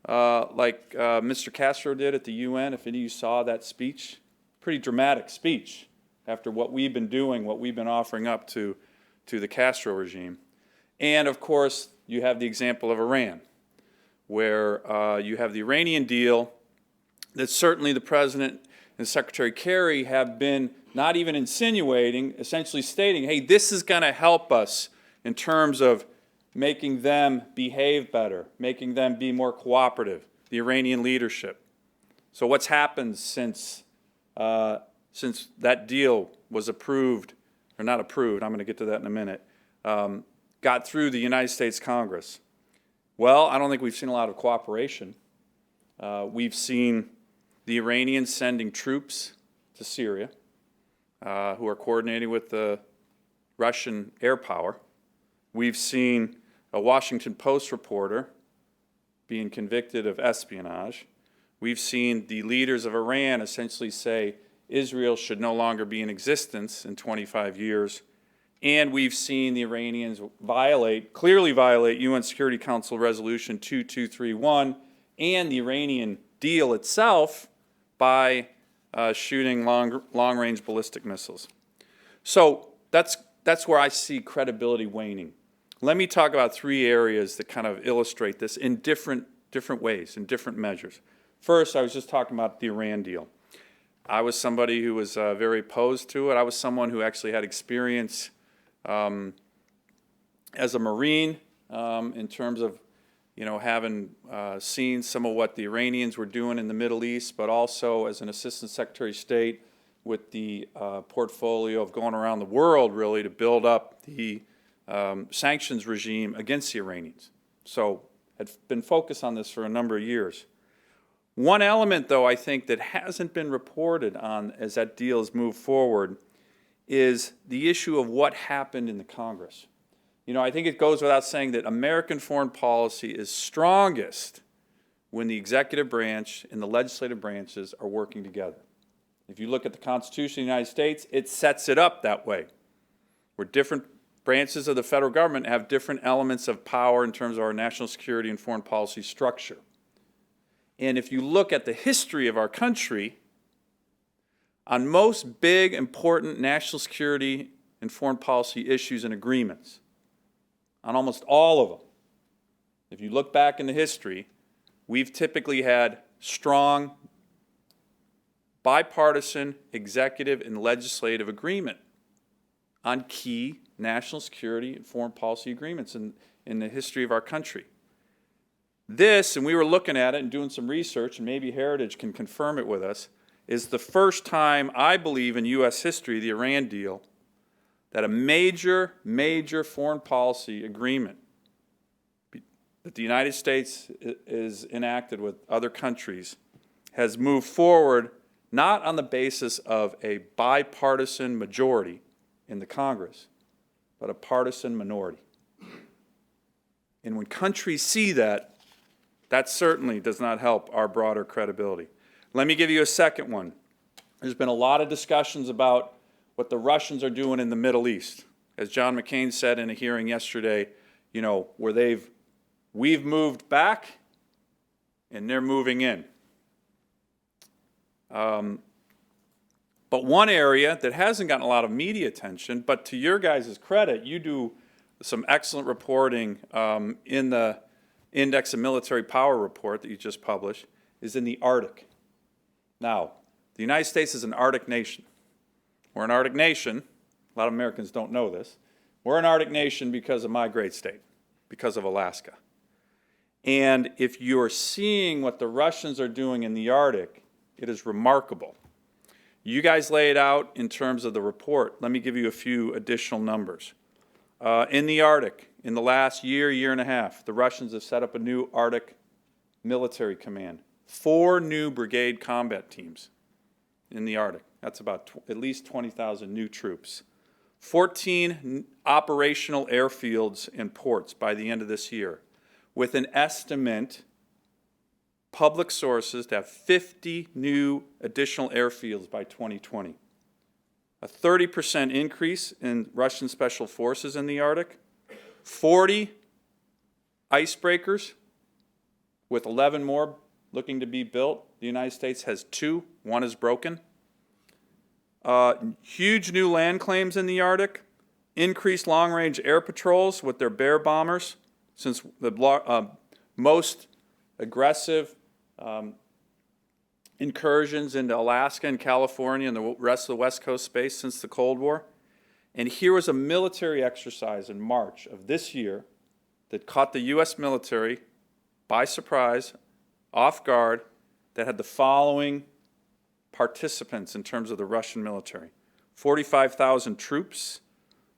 like Mr. Castro did at the UN, if any of you saw that speech. Pretty dramatic speech after what we've been doing, what we've been offering up to the Castro regime. And, of course, you have the example of Iran, where you have the Iranian deal that certainly the President and Secretary Kerry have been not even insinuating, essentially stating, hey, this is going to help us in terms of making them behave better, making them be more cooperative, the Iranian leadership. So what's happened since that deal was approved, or not approved, I'm going to get to that in a minute, got through the United States Congress? Well, I don't think we've seen a lot of cooperation. We've seen the Iranians sending troops to Syria who are coordinating with the Russian air power. We've seen a Washington Post reporter being convicted of espionage. We've seen the leaders of Iran essentially say Israel should no longer be in existence in 25 years. And we've seen the Iranians clearly violate UN Security Council Resolution 2231 and the Iranian deal itself by shooting long-range ballistic missiles. So that's where I see credibility waning. Let me talk about 3 areas that kind of illustrate this in different ways, in different measures. First, I was just talking about the Iran deal. I was somebody who was very opposed to it. I was someone who actually had experience as a Marine in terms of having seen some of what the Iranians were doing in the Middle East, but also as an Assistant Secretary of State with the portfolio of going around the world really to build up the sanctions regime against the Iranians. So had been focused on this for a number of years. One element, though, I think that hasn't been reported on as that deal has moved forward is the issue of what happened in the Congress. I think it goes without saying that American foreign policy is strongest when the executive branch and the legislative branches are working together. If you look at the Constitution of the United States, it sets it up that way, where different branches of the federal government have different elements of power in terms of our national security and foreign policy structure. And if you look at the history of our country, on most big, important national security and foreign policy issues and agreements, on almost all of them, if you look back in the history, we've typically had strong bipartisan executive and legislative agreement on key national security and foreign policy agreements in the history of our country. This, and we were looking at it and doing some research, and maybe Heritage can confirm it with us, is the first time, I believe, in U.S. history, the Iran deal, that a major foreign policy agreement that the United States is enacted with other countries has moved forward not on the basis of a bipartisan majority in the Congress, but a partisan minority. And when countries see that, that certainly does not help our broader credibility. Let me give you a second one. There's been a lot of discussions about what the Russians are doing in the Middle East. As John McCain said in a hearing yesterday, you know, where we've moved back and they're moving in. But one area that hasn't gotten a lot of media attention, but to your guys' credit, you do some excellent reporting in the Index of Military Power report that you just published, is in the Arctic. Now, the United States is an Arctic nation. We're an Arctic nation. A lot of Americans don't know this. We're an Arctic nation because of my great state, because of Alaska. And if you're seeing what the Russians are doing in the Arctic, it is remarkable. You guys lay it out in terms of the report. Let me give you a few additional numbers. In the Arctic, in the last year and a half, the Russians have set up a new Arctic military command. 4 new brigade combat teams in the Arctic. That's about at least 20,000 new troops. 14 operational airfields and ports by the end of this year, with an estimate, public sources, to have 50 new additional airfields by 2020. A 30% increase in Russian special forces in the Arctic, 40 icebreakers, with 11 more looking to be built. The United States has 2, 1 is broken. Huge new land claims in the Arctic, increased long-range air patrols with their Bear bombers, since the most aggressive incursions into Alaska and California and the rest of the West Coast space since the Cold War. And here was a military exercise in March of this year that caught the U.S. military by surprise, off guard, that had the following participants in terms of the Russian military: 45,000 troops,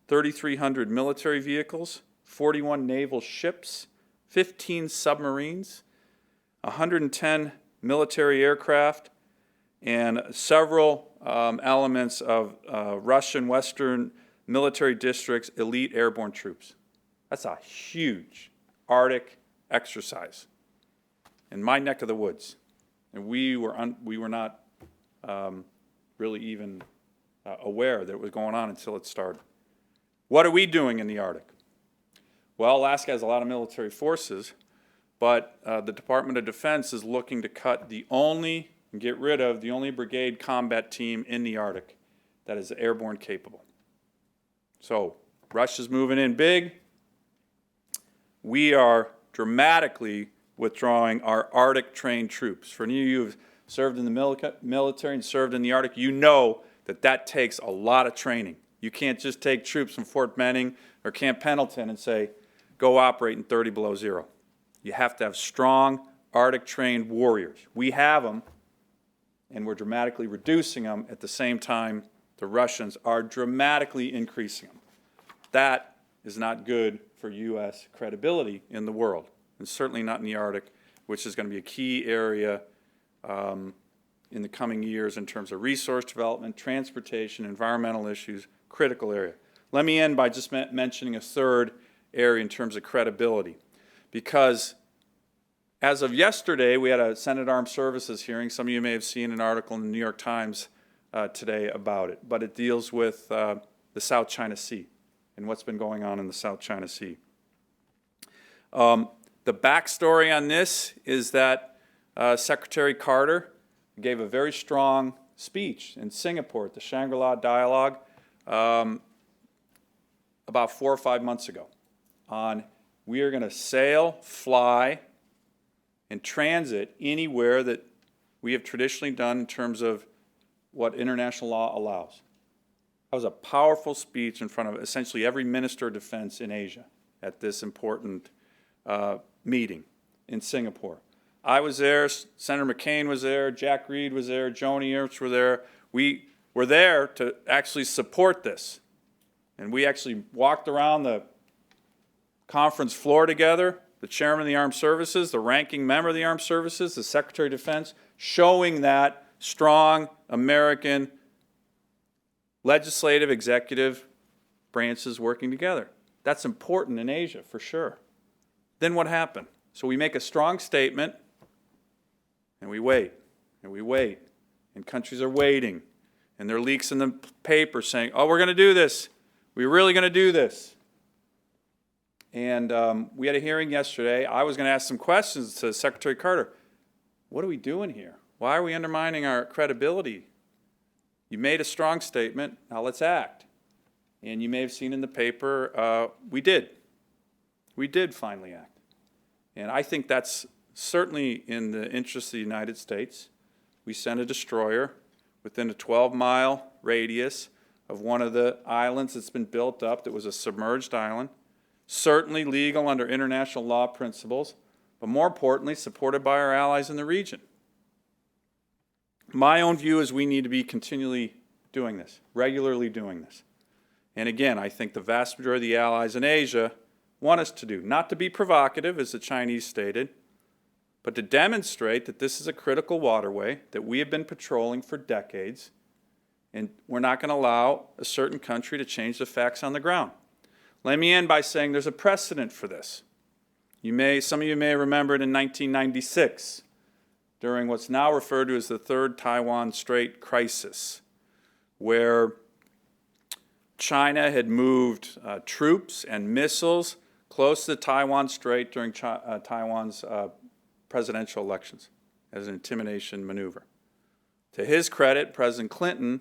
3,300 military vehicles, 41 naval ships, 15 submarines, 110 military aircraft, and several elements of Russian Western military districts' elite airborne troops. That's a huge Arctic exercise in my neck of the woods. And we were not really even aware that it was going on until it started. What are we doing in the Arctic? Well, Alaska has a lot of military forces, but the Department of Defense is looking to get rid of the only brigade combat team in the Arctic that is airborne capable. So Russia's moving in big. We are dramatically withdrawing our Arctic-trained troops. For any of you who have served in the military and served in the Arctic, you know that that takes a lot of training. You can't just take troops from Fort Benning or Camp Pendleton and say, go operate in 30 below zero. You have to have strong Arctic-trained warriors. We have them, and we're dramatically reducing them at the same time the Russians are dramatically increasing them. That is not good for U.S. credibility in the world, and certainly not in the Arctic, which is going to be a key area in the coming years in terms of resource development, transportation, environmental issues, critical area. Let me end by just mentioning a third area in terms of credibility, because as of yesterday, we had a Senate Armed Services hearing. Some of you may have seen an article in the New York Times today about it, but it deals with the South China Sea and what's been going on in the South China Sea. The backstory on this is that Secretary Carter gave a very strong speech in Singapore at the Shangri-La Dialogue about 4 or 5 months ago on we are going to sail, fly, and transit anywhere that we have traditionally done in terms of what international law allows. That was a powerful speech in front of essentially every minister of defense in Asia at this important meeting in Singapore. I was there, Senator McCain was there, Jack Reed was there, Joni Ernst were there. We were there to actually support this. And we actually walked around the conference floor together, the chairman of the Armed Services, the ranking member of the Armed Services, the Secretary of Defense, showing that strong American legislative, executive branches working together. That's important in Asia, for sure. Then what happened? So we make a strong statement, and we wait, and we wait, and countries are waiting, and there are leaks in the paper saying, oh, we're going to do this. We're really going to do this. And we had a hearing yesterday. I was going to ask some questions to Secretary Carter. What are we doing here? Why are we undermining our credibility? You made a strong statement. Now let's act. And you may have seen in the paper, we did. We did finally act. And I think that's certainly in the interest of the United States. We sent a destroyer within a 12-mile radius of one of the islands that's been built up that was a submerged island. Certainly legal under international law principles, but more importantly, supported by our allies in the region. My own view is we need to be continually doing this, regularly doing this. And again, I think the vast majority of the allies in Asia want us to do, not to be provocative, as the Chinese stated, but to demonstrate that this is a critical waterway that we have been patrolling for decades, and we're not going to allow a certain country to change the facts on the ground. Let me end by saying there's a precedent for this. Some of you may remember it in 1996, during what's now referred to as the Third Taiwan Strait Crisis, where China had moved troops and missiles close to the Taiwan Strait during Taiwan's presidential elections as an intimidation maneuver. To his credit, President Clinton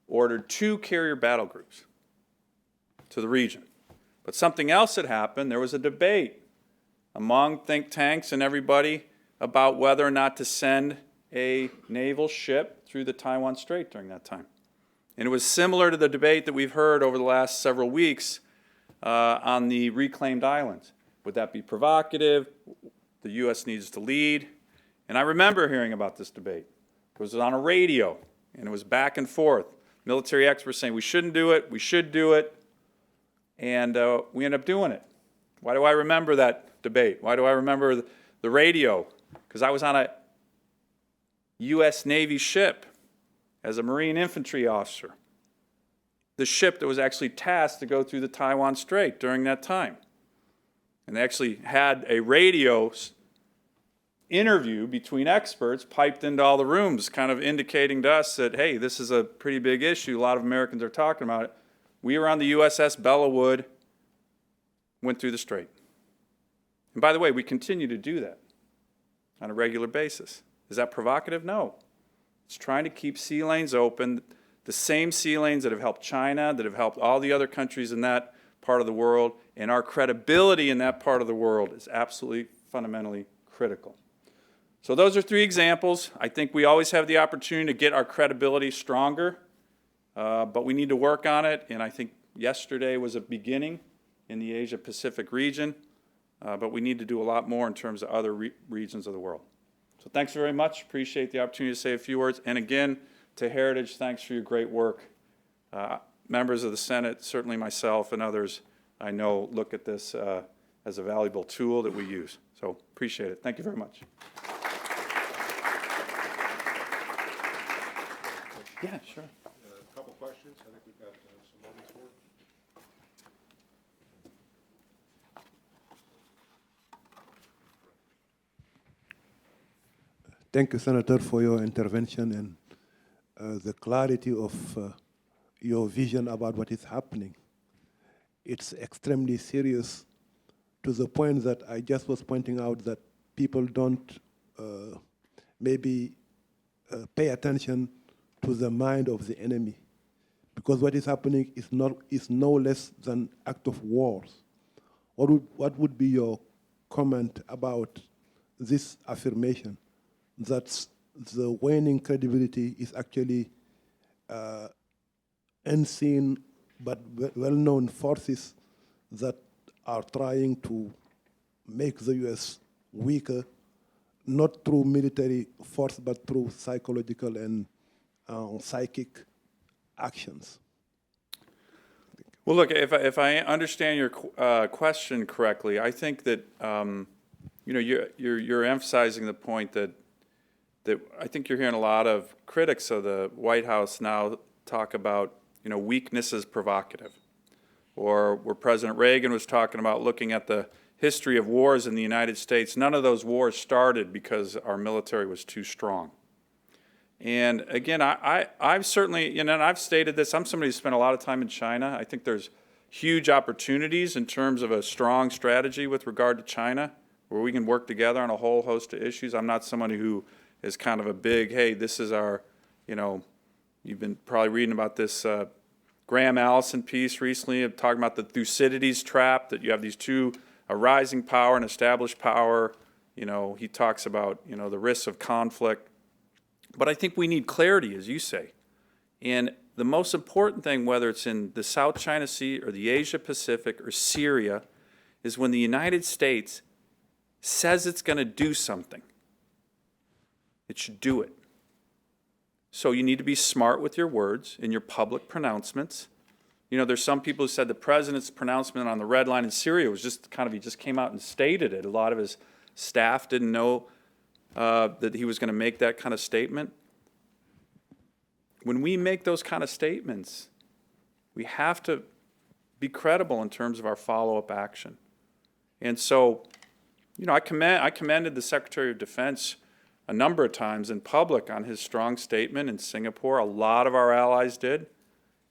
ordered 2 carrier battle groups to the region. But something else had happened. There was a debate among think tanks and everybody about whether or not to send a naval ship through the Taiwan Strait during that time. And it was similar to the debate that we've heard over the last several weeks on the reclaimed islands. Would that be provocative? The U.S. needs to lead. And I remember hearing about this debate. It was on a radio, and it was back and forth. Military experts saying we shouldn't do it, we should do it. And we ended up doing it. Why do I remember that debate? Why do I remember the radio? Because I was on a U.S. Navy ship as a Marine infantry officer. The ship that was actually tasked to go through the Taiwan Strait during that time. And they actually had a radio interview between experts piped into all the rooms, kind of indicating to us that, hey, this is a pretty big issue. A lot of Americans are talking about it. We were on the USS Bellawood, went through the strait. And by the way, we continue to do that on a regular basis. Is that provocative? No. It's trying to keep sea lanes open, the same sea lanes that have helped China, that have helped all the other countries in that part of the world, and our credibility in that part of the world is absolutely fundamentally critical. So those are 3 examples. I think we always have the opportunity to get our credibility stronger. But we need to work on it, and I think yesterday was a beginning in the Asia-Pacific region, but we need to do a lot more in terms of other regions of the world. So thanks very much. Appreciate the opportunity to say a few words. And again, to Heritage, thanks for your great work. Members of the Senate, certainly myself and others, I know, look at this as a valuable tool that we use. So appreciate it. Thank you very much. Yeah, sure. A couple questions. I think we've got some moments for it. Thank you, Senator, for your intervention and the clarity of your vision about what is happening. It's extremely serious to the point that I just was pointing out that people don't maybe pay attention to the mind of the enemy, because what is happening is no less than act of wars. What would be your comment about this affirmation that the waning credibility is actually unseen but well-known forces that are trying to make the U.S. weaker, not through military force, but through psychological and psychic actions? Well, look, if I understand your question correctly, I think that you're emphasizing the point that I think you're hearing a lot of critics of the White House now talk about weakness is provocative, or where President Reagan was talking about looking at the history of wars in the United States. None of those wars started because our military was too strong. And again, I've certainly, and I've stated this, I'm somebody who spent a lot of time in China. I think there's huge opportunities in terms of a strong strategy with regard to China, where we can work together on a whole host of issues. I'm not somebody who is kind of a big, hey, this is our, you've been probably reading about this Graham Allison piece recently talking about the Thucydides trap, that you have these two, a rising power and established power. He talks about, the risks of conflict. But I think we need clarity, as you say. And the most important thing, whether it's in the South China Sea or the Asia Pacific or Syria, is when the United States says it's going to do something, it should do it. So you need to be smart with your words in your public pronouncements. There's some people who said the president's pronouncement on the red line in Syria was just he just came out and stated it. A lot of his staff didn't know that he was going to make that kind of statement. When we make those kind of statements, we have to be credible in terms of our follow-up action. And so, I commended the Secretary of Defense a number of times in public on his strong statement in Singapore. A lot of our allies did.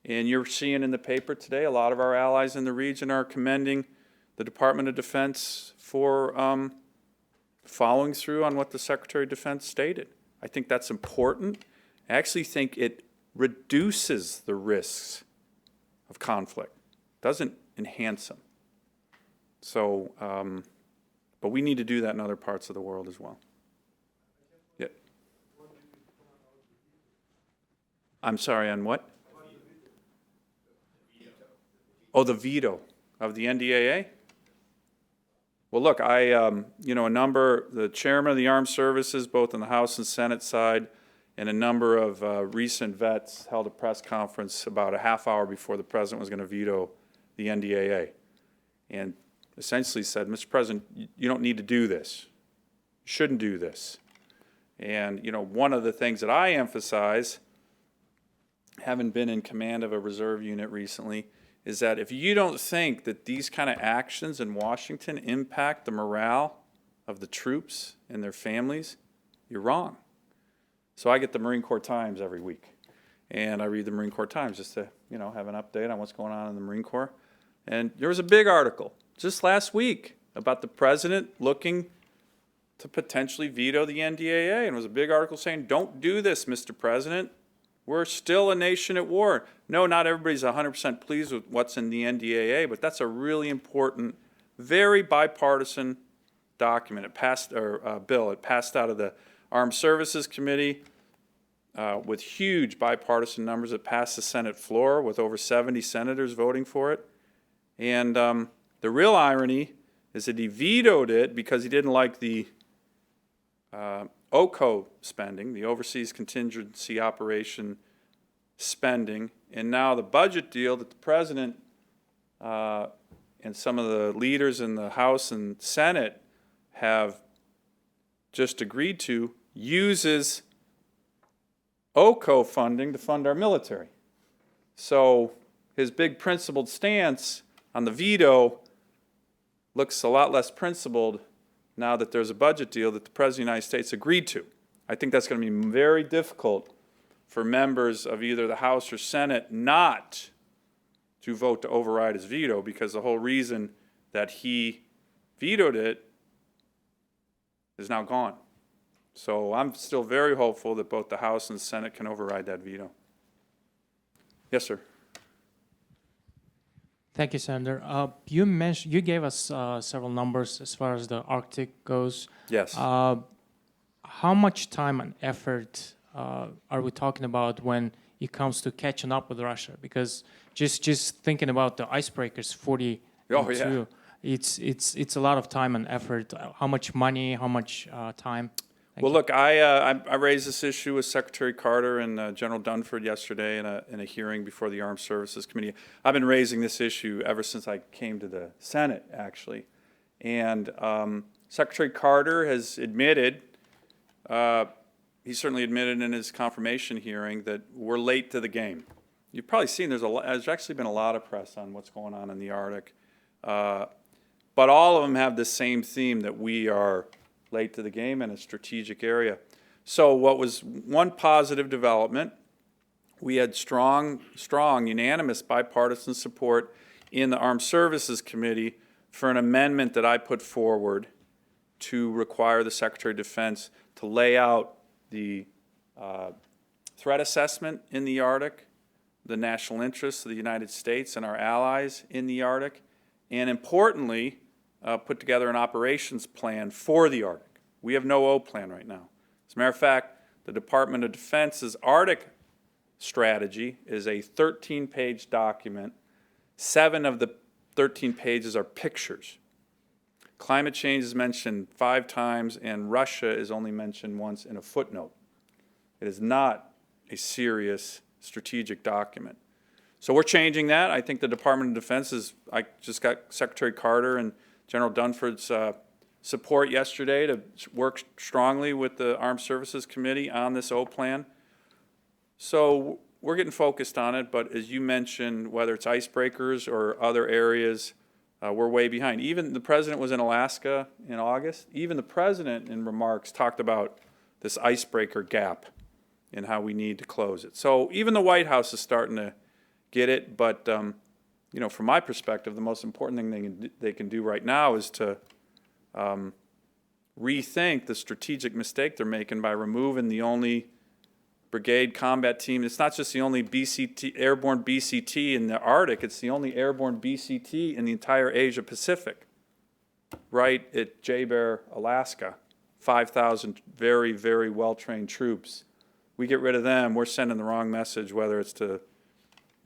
And you're seeing in the paper today, a lot of our allies in the region are commending the Department of Defense for following through on what the Secretary of Defense stated. I think that's important. I actually think it reduces the risks of conflict, doesn't enhance them. So, but we need to do that in other parts of the world as well. Yeah. I'm sorry, on what? Oh, the veto of the NDAA? Well, look, the chairman of the Armed Services, both on the House and Senate side, and a number of recent vets held a press conference about a half hour before the president was going to veto the NDAA, and essentially said, Mr. President, you don't need to do this. You shouldn't do this. And, one of the things that I emphasize, having been in command of a reserve unit recently, is that if you don't think that these kind of actions in Washington impact the morale of the troops and their families, you're wrong. So I get the Marine Corps Times every week, and I read the Marine Corps Times just to, have an update on what's going on in the Marine Corps. And there was a big article just last week about the president looking to potentially veto the NDAA, and it was a big article saying, don't do this, Mr. President. We're still a nation at war. No, not everybody's 100% pleased with what's in the NDAA, but that's a really important, very bipartisan document. It passed, bill. It passed out of the Armed Services Committee with huge bipartisan numbers. It passed the Senate floor with over 70 senators voting for it. And the real irony is that he vetoed it because he didn't like the OCO spending, the Overseas Contingency Operation spending, and now the budget deal that the president and some of the leaders in the House and Senate have just agreed to uses OCO funding to fund our military. So his big principled stance on the veto looks a lot less principled now that there's a budget deal that the President of the United States agreed to. I think that's going to be very difficult for members of either the House or Senate not to vote to override his veto, because the whole reason that he vetoed it is now gone. So I'm still very hopeful that both the House and the Senate can override that veto. Yes, sir. Thank you, Senator. You gave us several numbers as far as the Arctic goes. Yes. How much time and effort are we talking about when it comes to catching up with Russia? Because just thinking about the icebreakers, 40 Oh, yeah. it's a lot of time and effort. How much money? How much time? Well, look, I raised this issue with Secretary Carter and General Dunford yesterday in a hearing before the Armed Services Committee. I've been raising this issue ever since I came to the Senate, actually. And Secretary Carter has admitted, he certainly admitted in his confirmation hearing, that we're late to the game. You've probably seen there's actually been a lot of press on what's going on in the Arctic. But all of them have the same theme, that we are late to the game in a strategic area. So what was one positive development, we had strong, unanimous bipartisan support in the Armed Services Committee for an amendment that I put forward to require the Secretary of Defense to lay out the threat assessment in the Arctic, the national interests of the United States and our allies in the Arctic, and importantly, put together an operations plan for the Arctic. We have no O plan right now. As a matter of fact, the Department of Defense's Arctic strategy is a 13-page document. 7 of the 13 pages are pictures. Climate change is mentioned 5 times, and Russia is only mentioned once in a footnote. It is not a serious strategic document. So we're changing that. I think the Department of Defense I just got Secretary Carter and General Dunford's support yesterday to work strongly with the Armed Services Committee on this O plan. So we're getting focused on it, but as you mentioned, whether it's icebreakers or other areas, we're way behind. Even the President was in Alaska in August. Even the President in remarks talked about this icebreaker gap and how we need to close it. So even the White House is starting to get it, but you know, from my perspective, the most important thing they can do right now is to rethink the strategic mistake they're making by removing the only brigade combat team. It's not just the only airborne BCT in the Arctic, it's the only airborne BCT in the entire Asia Pacific, right at J-Bear, Alaska. 5,000 very, very well-trained troops. We get rid of them, we're sending the wrong message, whether it's to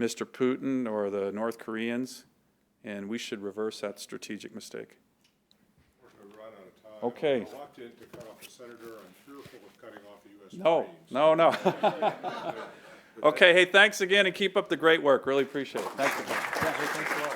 Mr. Putin or the North Koreans, and we should reverse that strategic mistake. Okay. I'm reluctant to cut off the senator. I'm fearful of cutting off the U.S. No. Okay, hey, thanks again, and keep up the great work. Really appreciate it. Thanks again. Yeah, hey, thanks a lot.